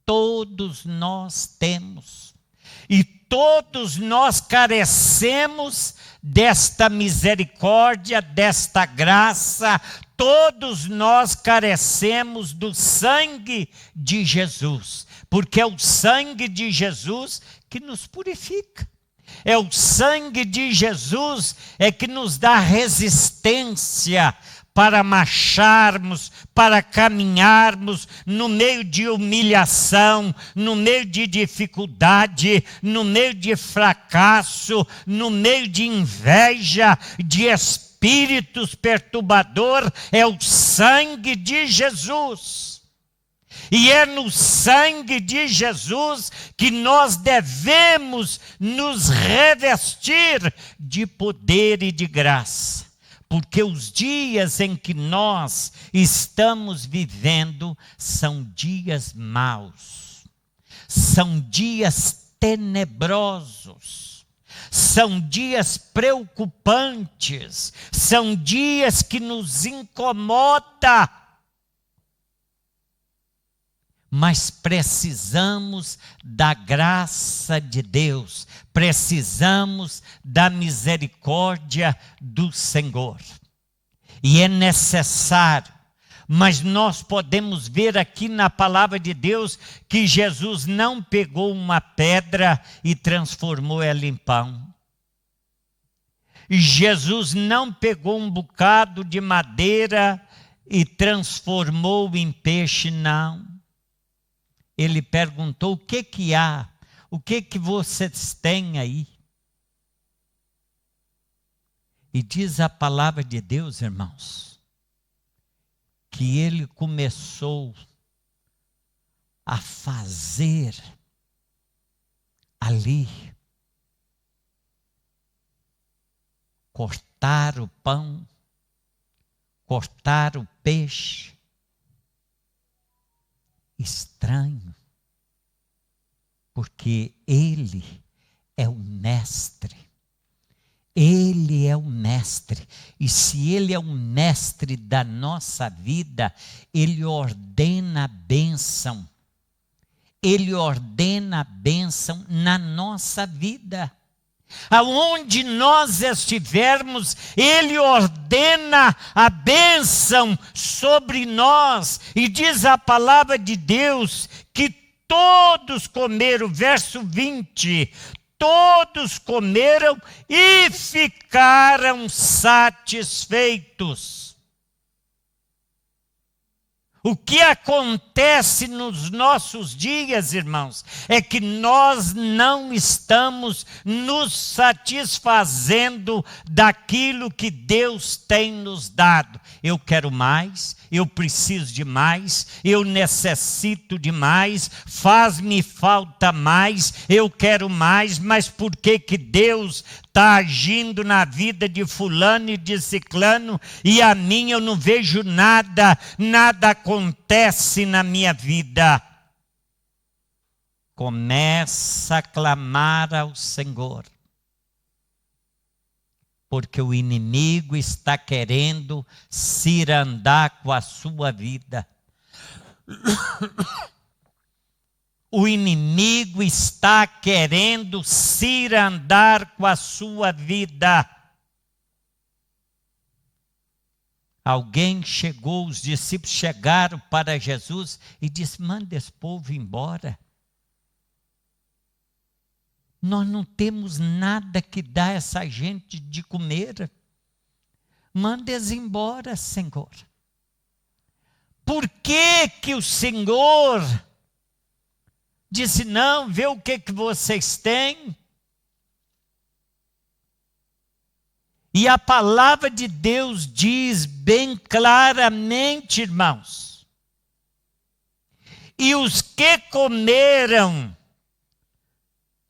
Speaker 1: todos nós temos. E todos nós carecemos desta misericórdia, desta graça. Todos nós carecemos do sangue de Jesus. Porque é o sangue de Jesus que nos purifica. É o sangue de Jesus que nos dá resistência para marcharmos, para caminharmos no meio de humilhação, no meio de dificuldade, no meio de fracasso, no meio de inveja, de espíritos perturbadores. É o sangue de Jesus. E é no sangue de Jesus que nós devemos nos revestir de poder e de graça. Porque os dias em que nós estamos vivendo são dias maus, são dias tenebrosos, são dias preocupantes, são dias que nos incomodam. Mas precisamos da graça de Deus, precisamos da misericórdia do Senhor. E é necessário, mas nós podemos ver aqui na palavra de Deus que Jesus não pegou uma pedra e transformou ela em pão. Jesus não pegou um bocado de madeira e transformou em peixe, não. Ele perguntou: o que há? O que vocês têm aí? E diz a palavra de Deus, irmãos, que ele começou a fazer ali, cortar o pão, cortar o peixe. Estranho, porque ele é o mestre. Ele é o mestre. E se ele é o mestre da nossa vida, ele ordena a bênção. Ele ordena a bênção na nossa vida. Aonde nós estivermos, Ele ordena a bênção sobre nós. E diz a palavra de Deus que todos comeram, verso 20, todos comeram e ficaram satisfeitos. O que acontece nos nossos dias, irmãos, é que nós não estamos nos satisfazendo daquilo que Deus tem nos dado. Eu quero mais, eu preciso de mais, eu necessito de mais, faz-me falta mais, eu quero mais, mas por que que Deus está agindo na vida de fulano e de ciclano e a mim eu não vejo nada, nada acontece na minha vida? Começa a clamar ao Senhor, porque o inimigo está querendo cirandar com a sua vida. O inimigo está querendo cirandar com a sua vida. Alguém chegou, os discípulos chegaram para Jesus e disse: manda esse povo embora. Nós não temos nada que dar a essa gente de comer. Manda eles embora, Senhor. Por que que o Senhor disse: não, vê o que vocês têm? E a palavra de Deus diz bem claramente, irmãos, e os que comeram,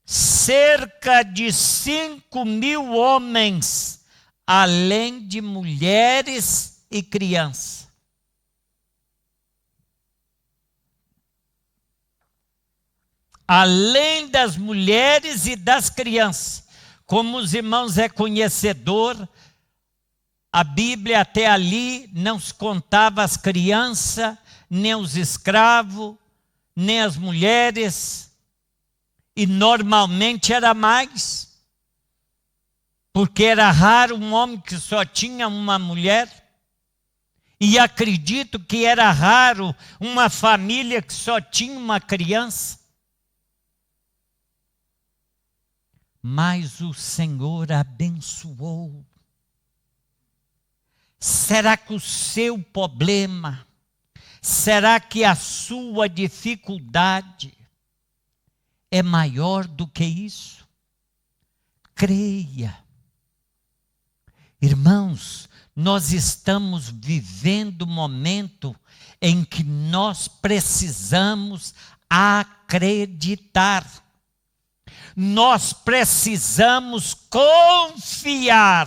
Speaker 1: cerca de 5.000 homens, além de mulheres e crianças. Além das mulheres e das crianças. Como os irmãos é conhecedor, a Bíblia até ali não se contava as crianças, nem os escravos, nem as mulheres. E normalmente era mais, porque era raro um homem que só tinha uma mulher, e acredito que era raro uma família que só tinha uma criança. Mas o Senhor abençoou. Será que o seu problema, será que a sua dificuldade é maior do que isso? Creia. Irmãos, nós estamos vivendo um momento em que nós precisamos acreditar. Nós precisamos confiar.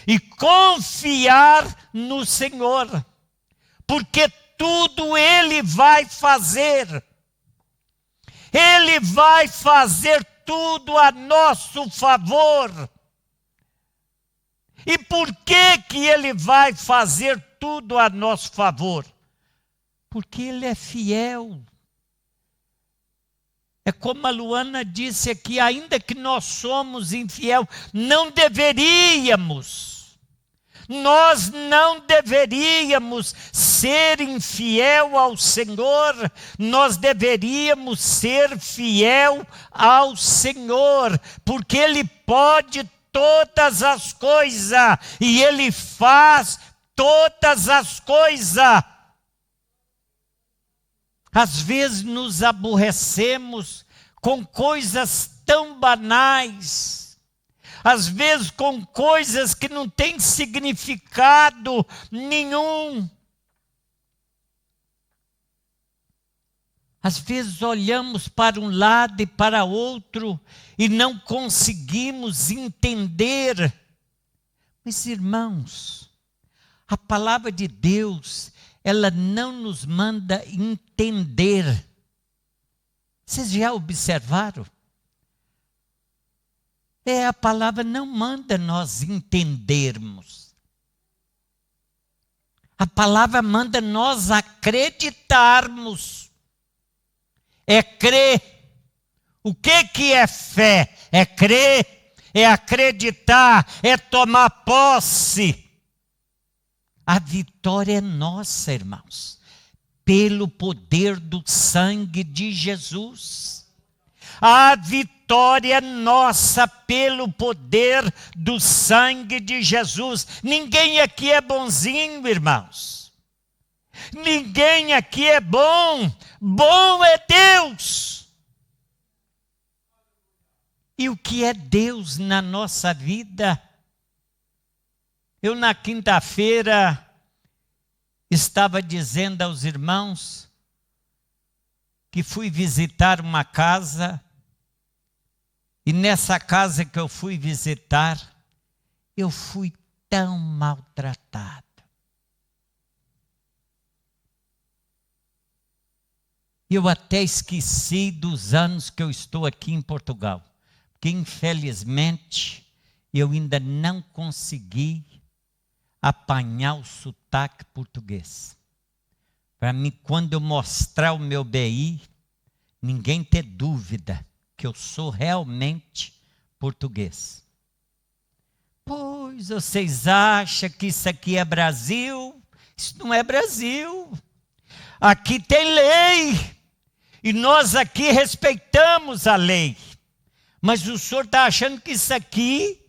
Speaker 1: E confiar no Senhor. Porque tudo Ele vai fazer. Ele vai fazer tudo a nosso favor. E por que Ele vai fazer tudo a nosso favor? Porque Ele é fiel. É como a Luana disse aqui, ainda que nós somos infiel, não deveríamos. Nós não deveríamos ser infiel ao Senhor, nós deveríamos ser fiel ao Senhor, porque Ele pode todas as coisas e Ele faz todas as coisas. Às vezes nos aborrecemos com coisas tão banais, às vezes com coisas que não têm significado nenhum. Às vezes olhamos para um lado e para outro e não conseguimos entender. Mas, irmãos, a palavra de Deus, ela não nos manda entender. Vocês já observaram? A palavra não manda nós entendermos. A palavra manda nós acreditarmos. É crer. O que é fé? É crer, é acreditar, é tomar posse. A vitória é nossa, irmãos, pelo poder do sangue de Jesus. A vitória é nossa pelo poder do sangue de Jesus. Ninguém aqui é bonzinho, irmãos. Ninguém aqui é bom. Bom é Deus. E o que é Deus na nossa vida? Eu, na quinta-feira, estava dizendo aos irmãos que fui visitar uma casa, e nessa casa que eu fui visitar, eu fui tão maltratado. Eu até esqueci dos anos que eu estou aqui em Portugal, porque infelizmente eu ainda não consegui apanhar o sotaque português. Para mim, quando eu mostrar o meu BI, ninguém ter dúvida que eu sou realmente português. Pois, vocês acham que isso aqui é Brasil? Isso não é Brasil. Aqui tem lei. E nós aqui respeitamos a lei. Mas o senhor está achando que isso aqui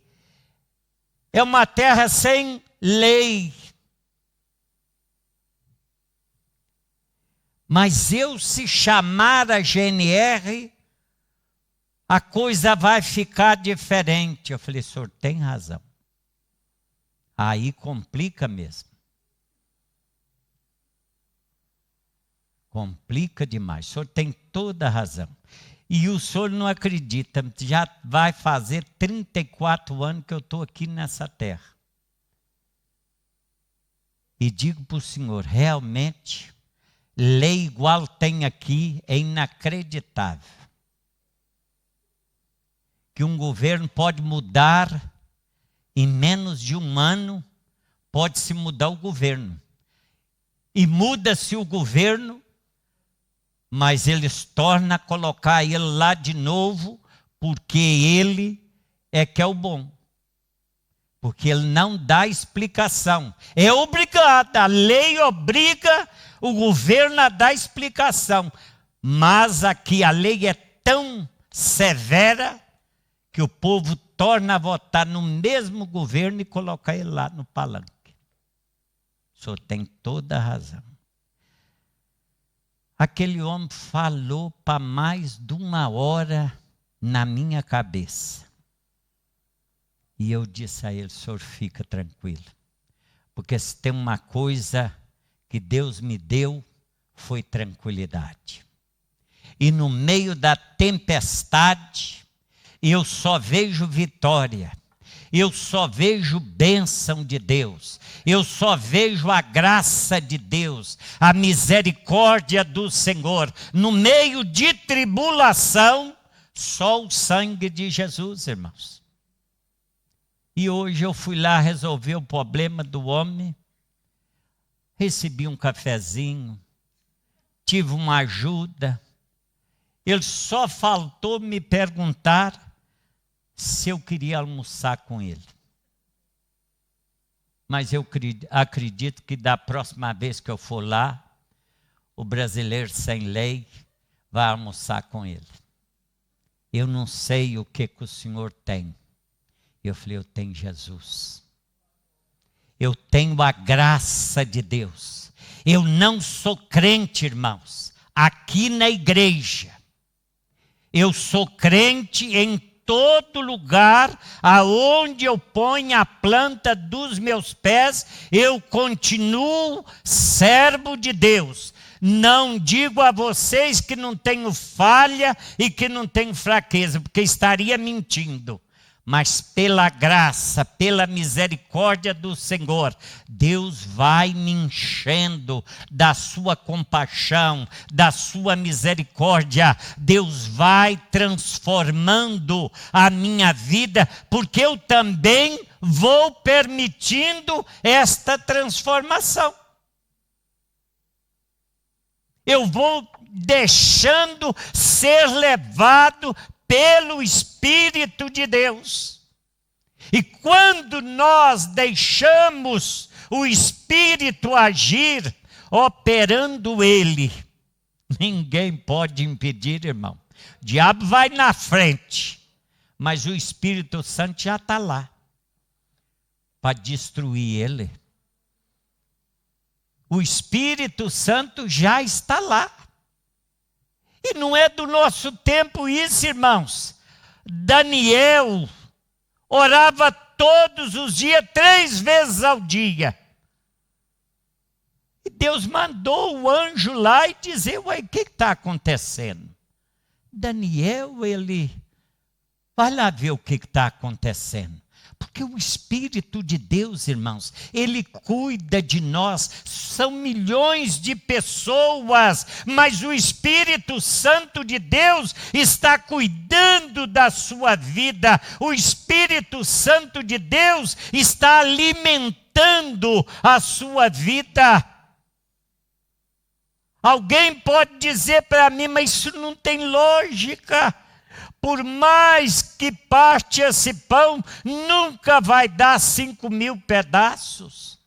Speaker 1: é uma terra sem lei. Mas eu, se chamar a GNR, a coisa vai ficar diferente. Eu falei, senhor, tem razão. Aí complica mesmo. Complica demais. O senhor tem toda a razão. E o senhor não acredita, já vai fazer 34 anos que eu estou aqui nessa terra. E digo para o senhor, realmente, lei igual tem aqui é inacreditável. Que um governo pode mudar, em menos de um ano, pode-se mudar o governo. E muda-se o governo, mas eles tornam a colocar ele lá de novo, porque ele é que é o bom. Porque ele não dá explicação. É obrigado, a lei obriga o governo a dar explicação. Mas aqui a lei é tão severa que o povo torna a votar no mesmo governo e colocar ele lá no palanque. O senhor tem toda a razão. Aquele homem falou para mais de 1 hora na minha cabeça. E eu disse a ele, senhor, fica tranquilo. Porque se tem uma coisa que Deus me deu, foi tranquilidade. E no meio da tempestade, eu só vejo vitória. Eu só vejo bênção de Deus. Eu só vejo a graça de Deus, a misericórdia do Senhor. No meio de tribulação, só o sangue de Jesus, irmãos. E hoje eu fui lá resolver o problema do homem. Recebi um cafezinho, tive uma ajuda. Ele só faltou me perguntar se eu queria almoçar com ele. Mas eu acredito que da próxima vez que eu for lá, o brasileiro sem lei vai almoçar com ele. Eu não sei o que o senhor tem. Eu falei, eu tenho Jesus. Eu tenho a graça de Deus. Eu não sou crente, irmãos, aqui na igreja. Eu sou crente em todo lugar aonde eu ponho a planta dos meus pés, eu continuo servo de Deus. Não digo a vocês que não tenho falha e que não tenho fraqueza, porque estaria mentindo. Mas pela graça, pela misericórdia do Senhor, Deus vai me enchendo da sua compaixão, da sua misericórdia. Deus vai transformando a minha vida, porque eu também vou permitindo esta transformação. Eu vou deixando ser levado pelo Espírito de Deus. E quando nós deixamos o Espírito agir, operando ele, ninguém pode impedir, irmão. O diabo vai na frente, mas o Espírito Santo já está lá para destruir ele. O Espírito Santo já está lá. E não é do nosso tempo isso, irmãos. Daniel orava todos os dias, 3 vezes ao dia. E Deus mandou o anjo lá e dizer, ué, o que está acontecendo? Daniel, ele vai lá ver o que está acontecendo. Porque o Espírito de Deus, irmãos, ele cuida de nós. São milhões de pessoas, mas o Espírito Santo de Deus está cuidando da sua vida. O Espírito Santo de Deus está alimentando a sua vida. Alguém pode dizer para mim, mas isso não tem lógica. Por mais que parte esse pão, nunca vai dar 5.000 pedaços.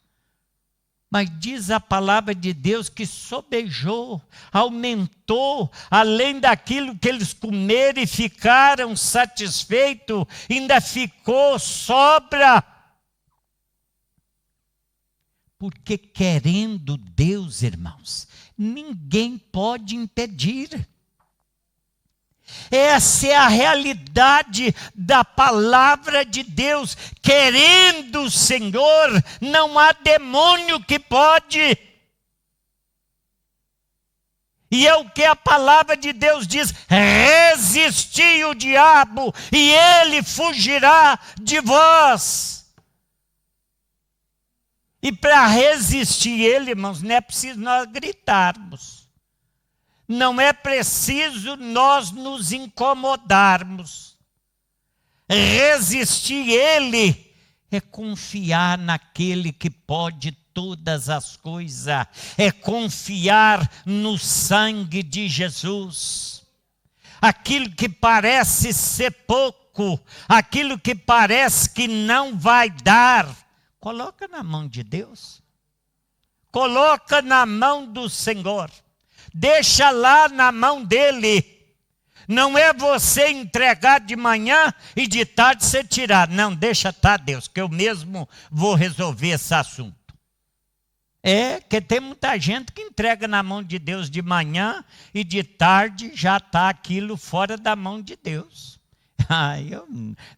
Speaker 1: Mas diz a palavra de Deus que sobejou, aumentou, além daquilo que eles comeram e ficaram satisfeitos, ainda ficou sobra. Porque querendo Deus, irmãos, ninguém pode impedir. Essa é a realidade da palavra de Deus. Querendo o Senhor, não há demônio que pode. E é o que a palavra de Deus diz: resisti o diabo e ele fugirá de vós. E para resistir ele, irmãos, não é preciso nós gritarmos. Não é preciso nós nos incomodarmos. Resistir ele é confiar naquele que pode todas as coisas. É confiar no sangue de Jesus. Aquilo que parece ser pouco, aquilo que parece que não vai dar, coloca na mão de Deus. Coloca na mão do Senhor. Deixa lá na mão dele. Não é você entregar de manhã e de tarde você tirar. Não, deixa tá, Deus, que eu mesmo vou resolver esse assunto. É que tem muita gente que entrega na mão de Deus de manhã e de tarde já está aquilo fora da mão de Deus.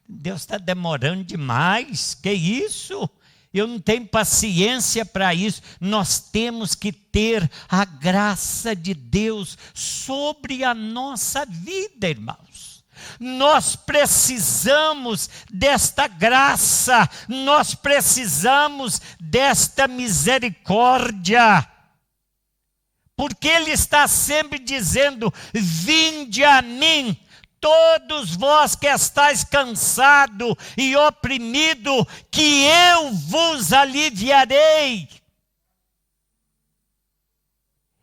Speaker 1: Deus está demorando demais, que isso? Eu não tenho paciência para isso. Nós temos que ter a graça de Deus sobre a nossa vida, irmãos. Nós precisamos desta graça, nós precisamos desta misericórdia. Porque Ele está sempre dizendo: vinde a mim, todos vós que estáis cansado e oprimido, que eu vos aliviarei.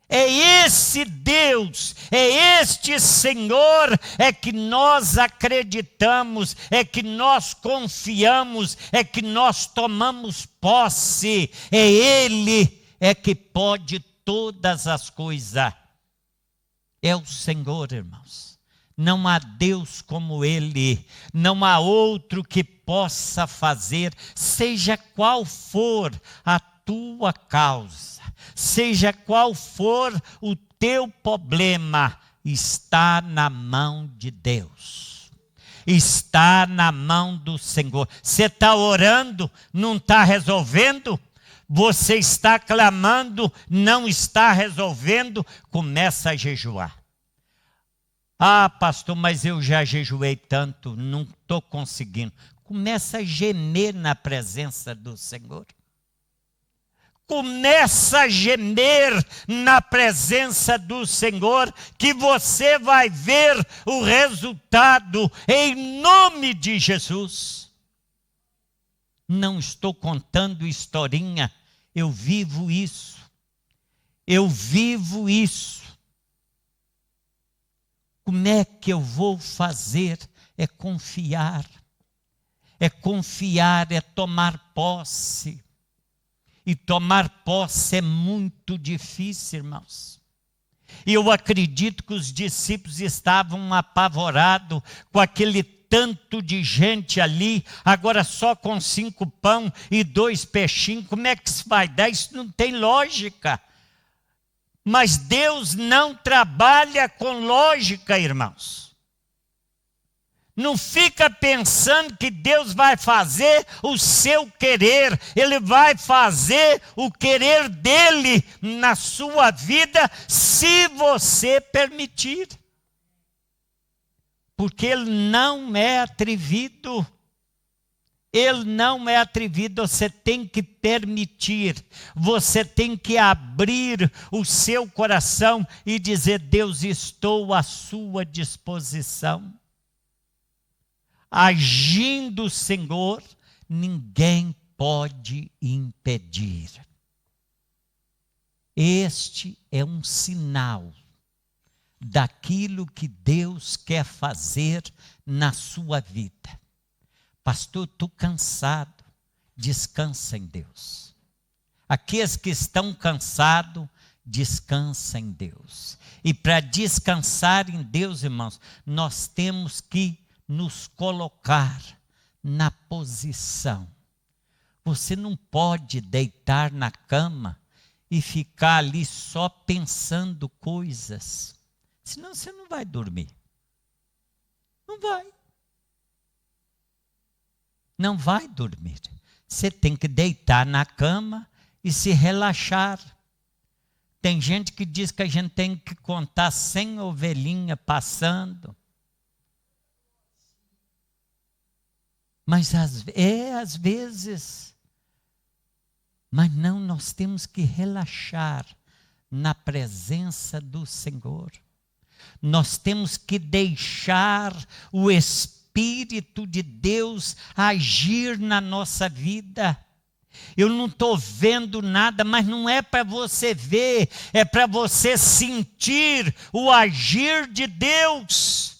Speaker 1: É esse Deus, é este Senhor, é que nós acreditamos, é que nós confiamos, é que nós tomamos posse. É Ele é que pode todas as coisas. É o Senhor, irmãos. Não há Deus como Ele, não há outro que possa fazer, seja qual for a tua causa, seja qual for o teu problema, está na mão de Deus, está na mão do Senhor. Você está orando, não está resolvendo? Você está clamando, não está resolvendo? Começa a jejuar. Ah, pastor, mas eu já jejuei tanto, não estou conseguindo. Começa a gemer na presença do Senhor. Começa a gemer na presença do Senhor, que você vai ver o resultado em nome de Jesus. Não estou contando historinha, eu vivo isso. Eu vivo isso. Como é que eu vou fazer? É confiar. É confiar, é tomar posse. E tomar posse é muito difícil, irmãos. E eu acredito que os discípulos estavam apavorados com aquele tanto de gente ali, agora só com 5 pão e 2 peixinhos. Como é que se vai dar? Isso não tem lógica. Mas Deus não trabalha com lógica, irmãos. Não fica pensando que Deus vai fazer o seu querer. Ele vai fazer o querer dele na sua vida, se você permitir. Porque ele não é atrevido. Ele não é atrevido, você tem que permitir. Você tem que abrir o seu coração e dizer: Deus, estou à sua disposição. Agindo o Senhor, ninguém pode impedir. Este é um sinal daquilo que Deus quer fazer na sua vida. Pastor, estou cansado. Descansa em Deus. Aqueles que estão cansados, descansa em Deus. E para descansar em Deus, irmãos, nós temos que nos colocar na posição. Você não pode deitar na cama e ficar ali só pensando coisas. Senão você não vai dormir. Não vai. Não vai dormir. Você tem que deitar na cama e se relaxar. Tem gente que diz que a gente tem que contar 100 ovelhinhas passando. Mas às vezes. Mas não, nós temos que relaxar na presença do Senhor. Nós temos que deixar o Espírito de Deus agir na nossa vida. Eu não estou vendo nada, mas não é para você ver, é para você sentir o agir de Deus.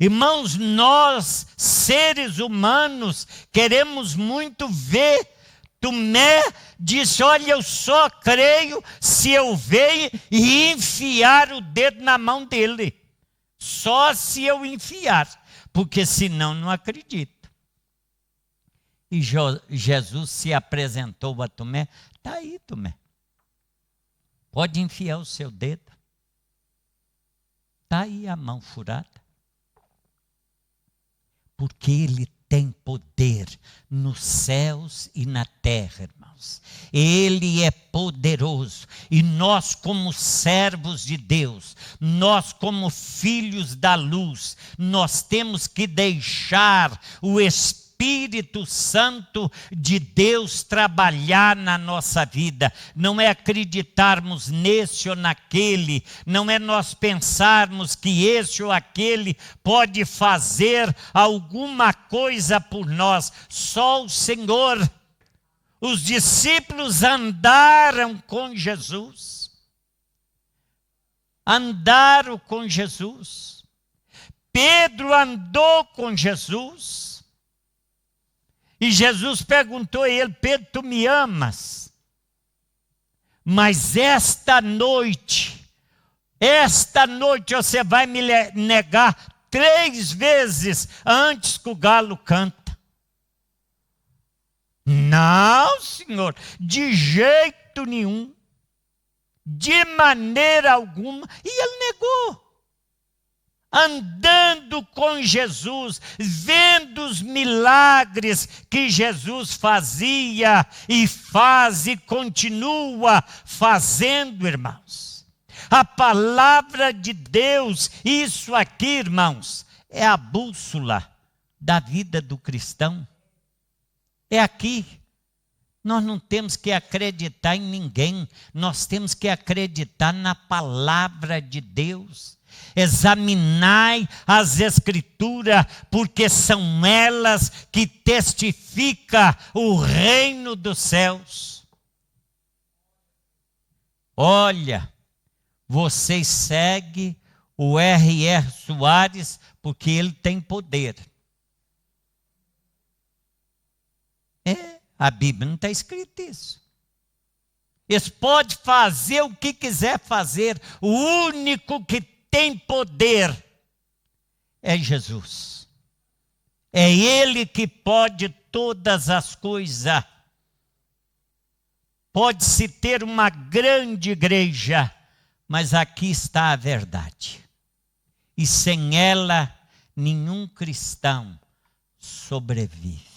Speaker 1: Irmãos, nós, seres humanos, queremos muito ver. Tomé disse: olha, eu só creio se eu ver e enfiar o dedo na mão dele. Só se eu enfiar, porque senão não acredito. E Jesus se apresentou a Tomé: está aí, Tomé. Pode enfiar o seu dedo. Está aí a mão furada. Porque ele tem poder nos céus e na terra, irmãos. Ele é poderoso. E nós, como servos de Deus, nós, como filhos da luz, nós temos que deixar o Espírito Santo de Deus trabalhar na nossa vida. Não é acreditarmos nesse ou naquele, não é nós pensarmos que esse ou aquele pode fazer alguma coisa por nós. Só o Senhor. Os discípulos andaram com Jesus. Andaram com Jesus. Pedro andou com Jesus. E Jesus perguntou a ele: Pedro, tu me amas? Mas esta noite você vai me negar 3 vezes antes que o galo canta. Não, Senhor, de jeito nenhum, de maneira alguma. E ele negou. Andando com Jesus, vendo os milagres que Jesus fazia e faz e continua fazendo, irmãos. A palavra de Deus, isso aqui, irmãos, é a bússola da vida do cristão. É aqui. Nós não temos que acreditar em ninguém, nós temos que acreditar na palavra de Deus. Examinai as Escrituras, porque são elas que testificam o reino dos céus. Olha, vocês seguem o R.R. Soares, porque ele tem poder. A Bíblia não está escrito isso. Eles podem fazer o que quiser fazer. O único que tem poder é Jesus. É Ele que pode todas as coisas. Pode-se ter uma grande igreja, mas aqui está a verdade. E sem ela, nenhum cristão sobrevive.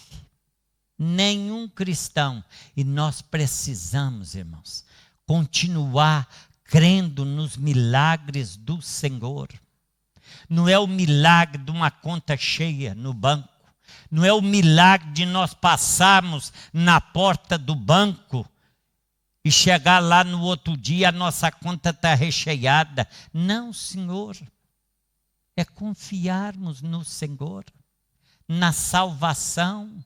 Speaker 1: Nenhum cristão. E nós precisamos, irmãos, continuar crendo nos milagres do Senhor. Não é o milagre de uma conta cheia no banco. Não é o milagre de nós passarmos na porta do banco e chegar lá no outro dia, a nossa conta está recheada. Não, Senhor. É confiarmos no Senhor, na salvação,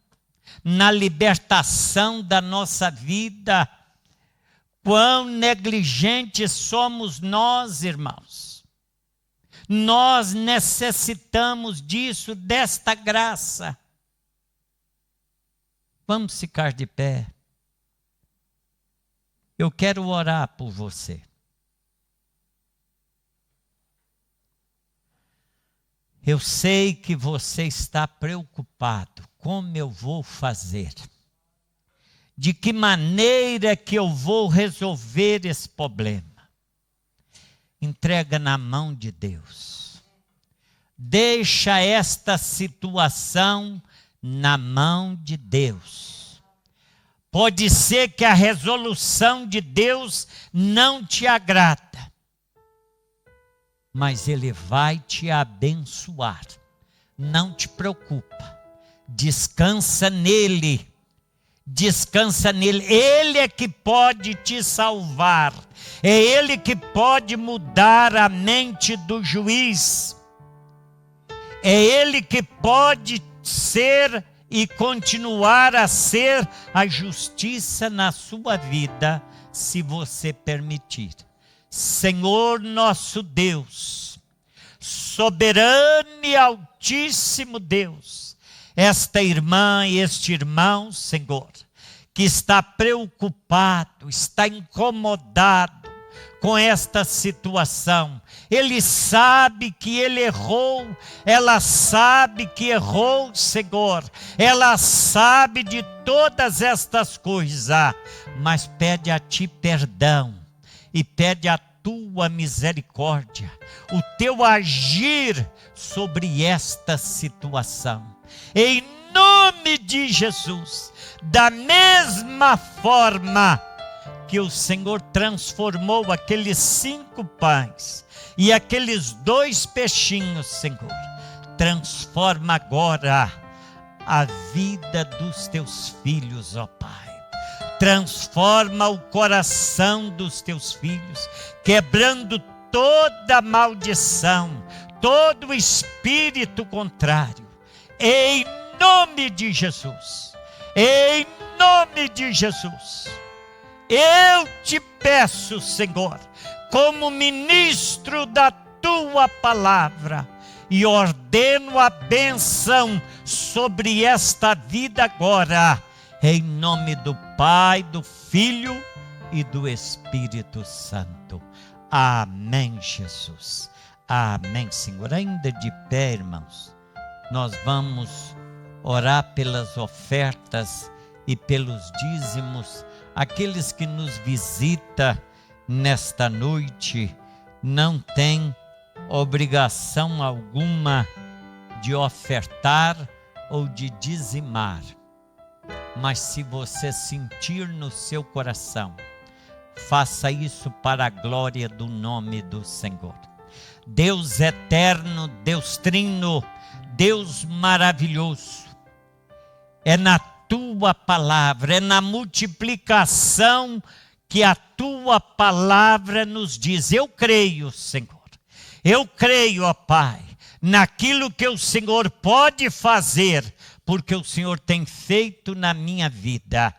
Speaker 1: na libertação da nossa vida. Quão negligentes somos nós, irmãos. Nós necessitamos disso, desta graça. Vamos ficar de pé. Eu quero orar por você. Eu sei que você está preocupado. Como eu vou fazer? De que maneira que eu vou resolver esse problema? Entrega na mão de Deus. Deixa esta situação na mão de Deus. Pode ser que a resolução de Deus não te agrada, mas Ele vai te abençoar. Não te preocupa. Descansa nele. Descansa nele. Ele é que pode te salvar. É Ele que pode mudar a mente do juiz. É Ele que pode ser e continuar a ser a justiça na sua vida, se você permitir. Senhor nosso Deus, soberano e altíssimo Deus, esta irmã e este irmão, Senhor, que está preocupado, está incomodado com esta situação. Ele sabe que ele errou, ela sabe que errou, Senhor. Ela sabe de todas estas coisas, mas pede a Ti perdão e pede a Tua misericórdia, o Teu agir sobre esta situação. Em nome de Jesus, da mesma forma que o Senhor transformou aqueles 5 pães e aqueles 2 peixinhos, Senhor, transforma agora a vida dos Teus filhos, ó Pai. Transforma o coração dos Teus filhos, quebrando toda maldição, todo espírito contrário. Em nome de Jesus, em nome de Jesus, eu te peço, Senhor, como ministro da Tua palavra, e ordeno a bênção sobre esta vida agora, em nome do Pai, do Filho e do Espírito Santo. Amém, Jesus. Amém, Senhor. Ainda de pé, irmãos, nós vamos orar pelas ofertas e pelos dízimos. Aqueles que nos visitam nesta noite não têm obrigação alguma de ofertar ou de dizimar. Mas se você sentir no seu coração, faça isso para a glória do nome do Senhor. Deus eterno, Deus trino, Deus maravilhoso, é na Tua palavra, é na multiplicação que a Tua palavra nos diz. Eu creio, Senhor, eu creio, ó Pai, naquilo que o Senhor pode fazer, porque o Senhor tem feito na minha vida.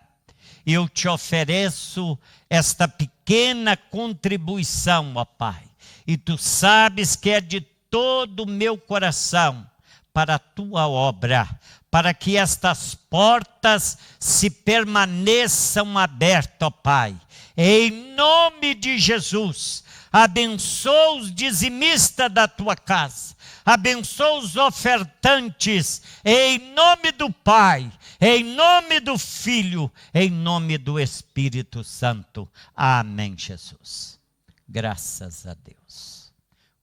Speaker 1: Eu te ofereço esta pequena contribuição, ó Pai, e tu sabes que é de todo o meu coração para a tua obra, para que estas portas se permaneçam abertas, ó Pai. Em nome de Jesus, abençoa os dizimistas da tua casa, abençoa os ofertantes, em nome do Pai, em nome do Filho, em nome do Espírito Santo. Amém, Jesus. Graças a Deus.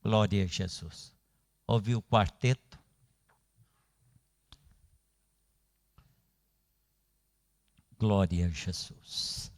Speaker 1: Glória a Jesus. Ouviu o quarteto? Glória a Jesus.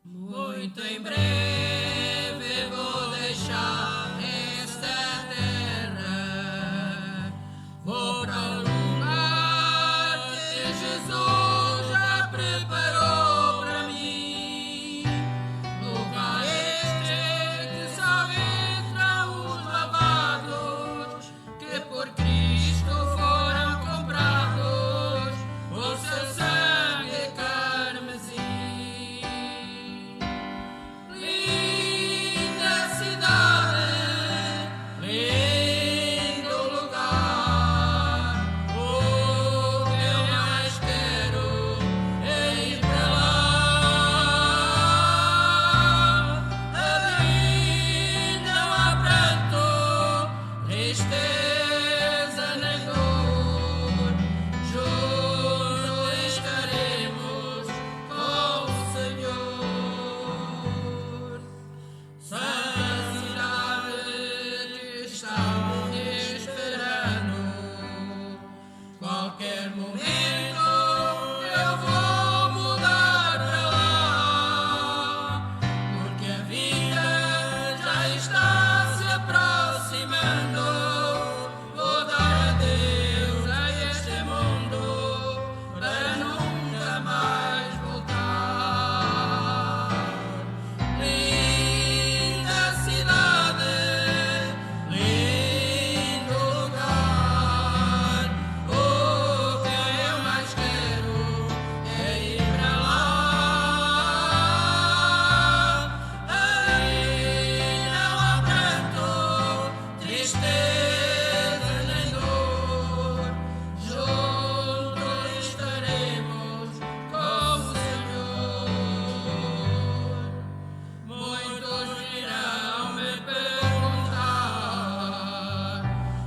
Speaker 6: Muito em breve vou deixar esta terra, vou para o lugar que Jesus já preparou para mim. Lugar este que só entram os lavados, que por Cristo foram comprados, o seu sangue carmesim. Linda cidade, lindo lugar, o que eu mais quero é ir para lá. Ali não há pranto, tristeza nem dor, juntos estaremos com o Senhor. Santa cidade que está me esperando, qualquer momento eu vou mudar para lá, porque a vida já está se aproximando. Vou dar adeus a este mundo para nunca mais voltar. Linda cidade, lindo lugar, o que eu mais quero é ir para lá. Ali não há pranto, tristeza nem dor, juntos estaremos com o Senhor. Muitos virão me perguntar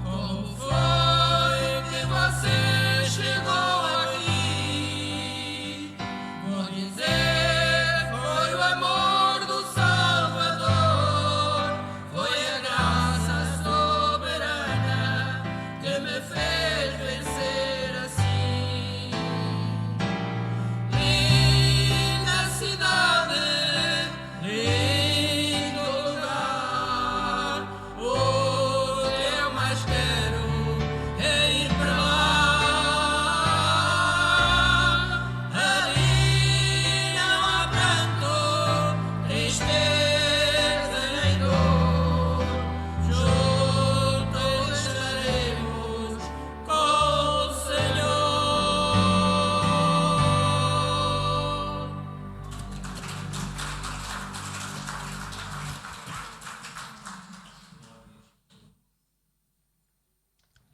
Speaker 6: como foi que você chegou aqui. Vou dizer, foi o amor do Salvador, foi a graça soberana que me fez vencer assim. Linda cidade, lindo lugar, o que eu mais quero é ir para lá. Ali não há pranto, tristeza nem dor, juntos estaremos com o Senhor.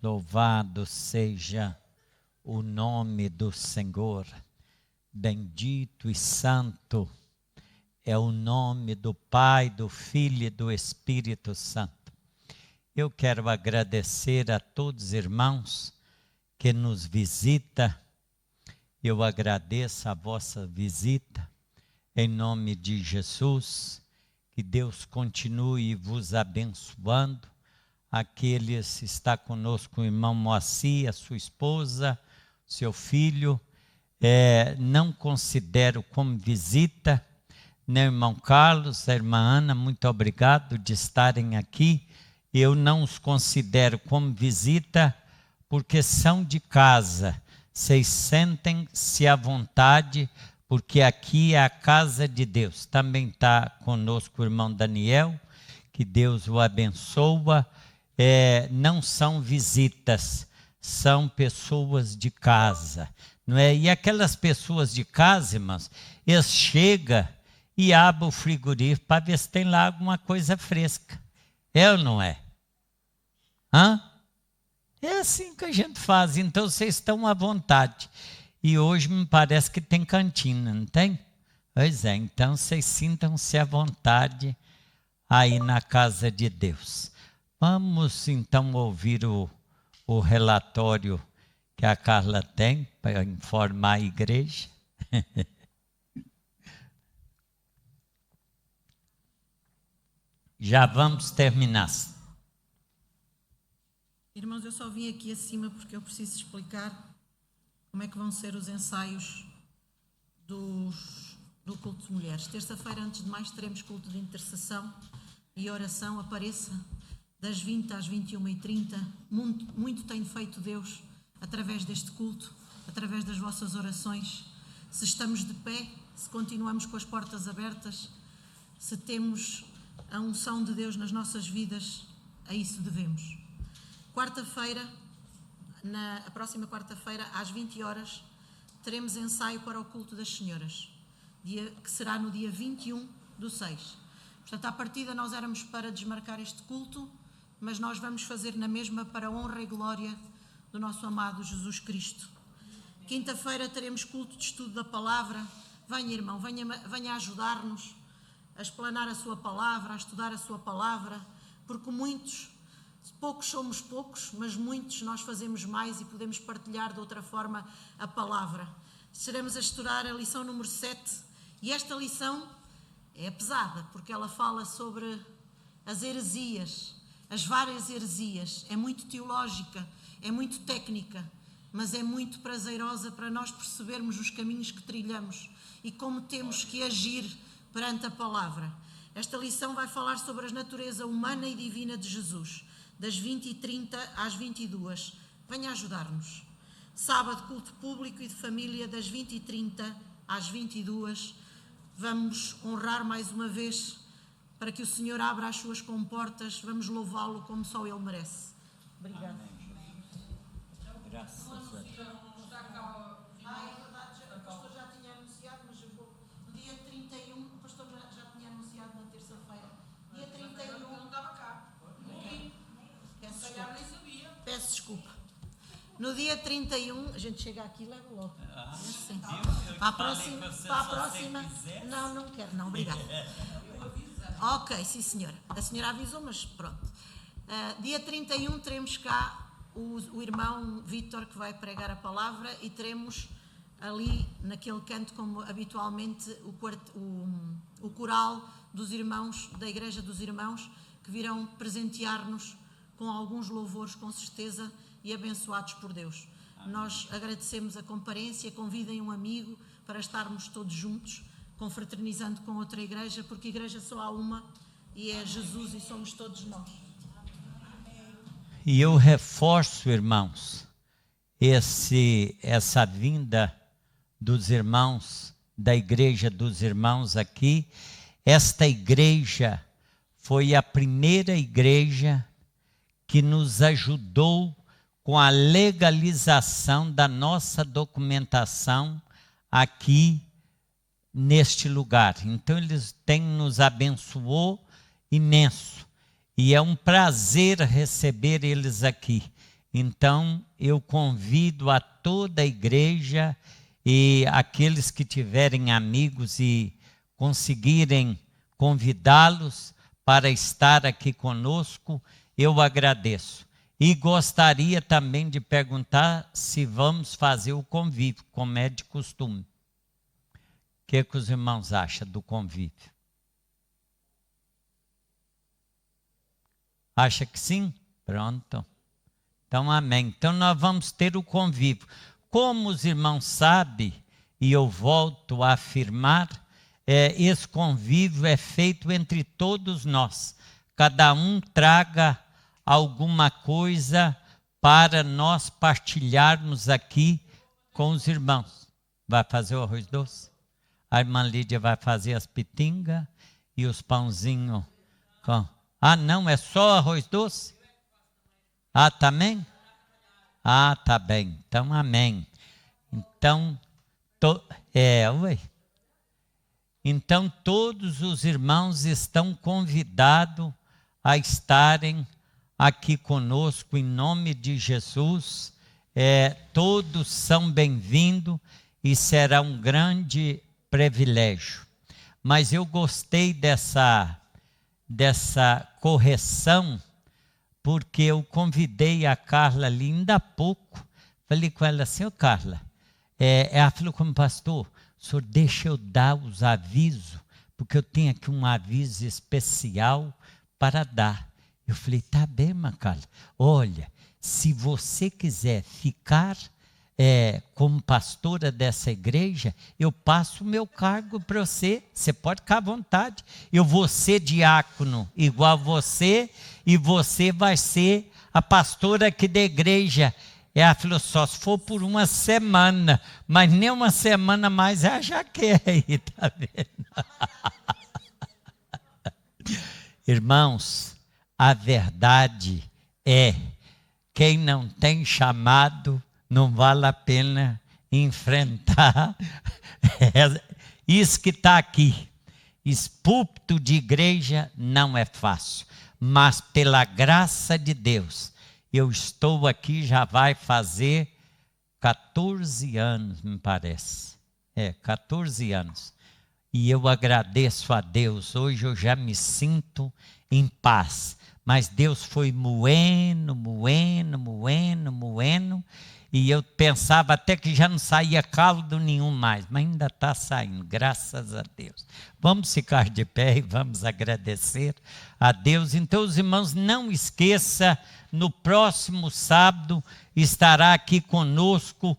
Speaker 1: Louvado seja o nome do Senhor. Bendito e santo é o nome do Pai, do Filho e do Espírito Santo. Eu quero agradecer a todos os irmãos que nos visitam. Eu agradeço a vossa visita em nome de Jesus. Que Deus continue vos abençoando, aqueles, está conosco o irmão Moacir, a sua esposa, seu filho. Não considero como visita, né, irmão Carlos, a irmã Ana, muito obrigado de estarem aqui. Eu não os considero como visita, porque são de casa. Vocês sentem-se à vontade, porque aqui é a casa de Deus. Também está conosco o irmão Daniel, que Deus o abençoa. Não são visitas, são pessoas de casa, não é? E aquelas pessoas de casa, irmãos, eles chegam e abrem o frigorífico para ver se tem lá alguma coisa fresca. É ou não é? É assim que a gente faz. Então vocês estão à vontade. E hoje me parece que tem cantina, não tem? Pois é, então vocês sintam-se à vontade aí na casa de Deus. Vamos então ouvir o relatório que a Carla tem para informar a igreja. Já vamos terminar.
Speaker 5: Irmãos, eu só vim aqui acima porque eu preciso explicar como é que vão ser os ensaios do culto de mulheres. Terça-feira, antes de mais, teremos culto de intercessão e oração. Apareça das 20 às 21h30. Muito tem feito Deus através deste culto, através das vossas orações. Se estamos de pé, se continuamos com as portas abertas, se temos a unção de Deus nas nossas vidas, a isso devemos. Quarta-feira, a próxima quarta-feira, às 20 horas, teremos ensaio para o culto das senhoras, que será no dia 21/6. Portanto, à partida nós éramos para desmarcar este culto, mas nós vamos fazer na mesma para a honra e glória do nosso amado Jesus Cristo. Quinta-feira teremos culto de estudo da palavra. Venha, irmão, venha ajudar-nos a explanar a sua palavra, a estudar a sua palavra, porque poucos somos poucos, mas muitos nós fazemos mais e podemos partilhar de outra forma a palavra. Estaremos a estudar a lição número 7, e esta lição é pesada, porque ela fala sobre as heresias, as várias heresias. É muito teológica, é muito técnica, mas é muito prazerosa para nós percebermos os caminhos que trilhamos e como temos que agir perante a palavra. Esta lição vai falar sobre a natureza humana e divina de Jesus, das 20h30 às 22h. Venha ajudar-nos. Sábado, culto público e de família, das 20h30 às 22h. Vamos honrar mais uma vez, para que o Senhor abra as suas comportas. Vamos louvá-lo como só Ele merece. Obrigada.
Speaker 1: Graças a Deus.
Speaker 5: É verdade, o pastor já tinha anunciado, mas no dia 31, o pastor já tinha anunciado na terça-feira. Dia 31. Não estava cá. Peço desculpa. No dia 31, a gente chega aqui e leva logo. Assim. Para a próxima. Não quero, não, obrigada. Ok, sim senhora. A senhora avisou, mas pronto. Dia 31 teremos cá o irmão Vítor, que vai pregar a palavra, e teremos ali naquele canto, como habitualmente, o coral dos irmãos, da Igreja dos Irmãos, que virão presentear-nos com alguns louvores, com certeza, e abençoados por Deus. Nós agradecemos a comparência, convidem um amigo para estarmos todos juntos, confraternizando com outra igreja, porque igreja só há uma, e é Jesus, e somos todos nós.
Speaker 1: E eu reforço, irmãos, essa vinda dos irmãos, da Igreja dos Irmãos aqui. Esta igreja foi a primeira igreja que nos ajudou com a legalização da nossa documentação aqui neste lugar. Então eles nos abençoou imenso, e é um prazer receber eles aqui. Então eu convido a toda a igreja e aqueles que tiverem amigos e conseguirem convidá-los para estar aqui conosco, eu agradeço. E gostaria também de perguntar se vamos fazer o convívio, como é de costume. O que os irmãos acham do convívio? Acha que sim? Pronto. Então, amém. Então, nós vamos ter o convívio. Como os irmãos sabem, e eu volto a afirmar, esse convívio é feito entre todos nós. Cada um traga alguma coisa para nós partilharmos aqui com os irmãos. Vai fazer o arroz doce? A irmã Lídia vai fazer as pitingas e os pãozinhos com... Ah, não, é só arroz doce? Ah, também? Ah, tá bem. Então, amém. Então, Então, todos os irmãos estão convidados a estarem aqui conosco em nome de Jesus. Todos são bem-vindos e será um grande privilégio. Mas eu gostei dessa correção, porque eu convidei a Carla ali ainda há pouco. Falei com ela assim: ô Carla, ela falou como pastor, o senhor deixa eu dar os avisos, porque eu tenho aqui um aviso especial para dar. Eu falei, tá bem, irmã Carla. Olha, se você quiser ficar como pastora dessa igreja, eu passo o meu cargo para você. Você pode ficar à vontade. Eu vou ser diácono igual você, e você vai ser a pastora aqui da igreja. Ela falou, só se for por uma semana, mas nem uma semana mais ela já quer ir, tá vendo? Irmãos, a verdade é, quem não tem chamado, não vale a pena enfrentar isso que está aqui. Púlpito de igreja não é fácil, mas pela graça de Deus, eu estou aqui, já vai fazer 14 anos, me parece. 14 anos. E eu agradeço a Deus. Hoje eu já me sinto em paz. Mas Deus foi moendo. E eu pensava até que já não saía caldo nenhum mais. Mas ainda está saindo, graças a Deus. Vamos ficar de pé e vamos agradecer a Deus. Então, os irmãos, não esqueça, no próximo sábado estará aqui conosco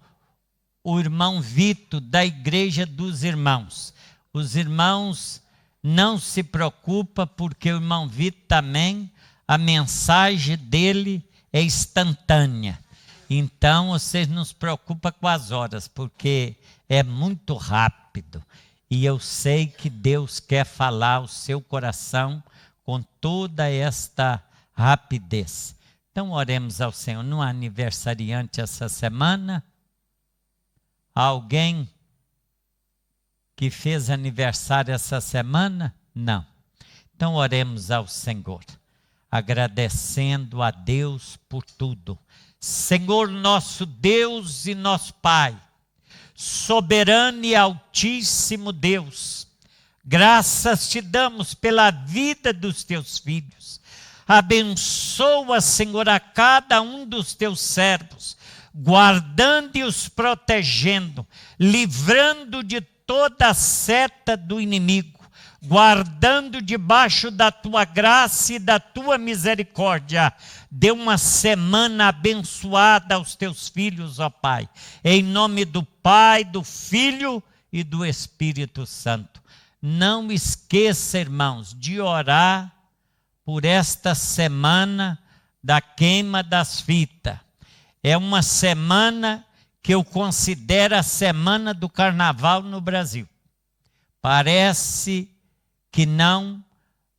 Speaker 1: o irmão Vito, da Igreja dos Irmãos. Os irmãos não se preocupam, porque o irmão Vito também, a mensagem dele é instantânea. Então, vocês não se preocupam com as horas, porque é muito rápido. E eu sei que Deus quer falar ao seu coração com toda esta rapidez. Então, oremos ao Senhor. No aniversariante essa semana, alguém que fez aniversário essa semana? Não. Então, oremos ao Senhor, agradecendo a Deus por tudo. Senhor, nosso Deus e nosso Pai, soberano e altíssimo Deus, graças te damos pela vida dos teus filhos. Abençoa, Senhor, a cada um dos teus servos, guardando e os protegendo, livrando de toda a seta do inimigo, guardando debaixo da tua graça e da tua misericórdia. Dê uma semana abençoada aos teus filhos, ó Pai, em nome do Pai, do Filho e do Espírito Santo. Não esqueça, irmãos, de orar por esta semana da queima das fitas. É uma semana que eu considero a semana do carnaval no Brasil. Parece que não,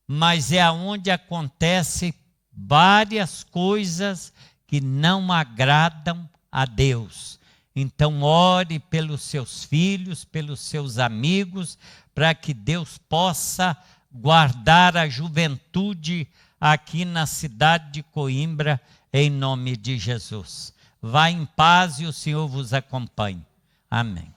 Speaker 1: mas é onde acontece várias coisas que não agradam a Deus. Então, ore pelos seus filhos, pelos seus amigos, para que Deus possa guardar a juventude aqui na cidade de Coimbra, em nome de Jesus. Vá em paz e o Senhor vos acompanhe. Amém.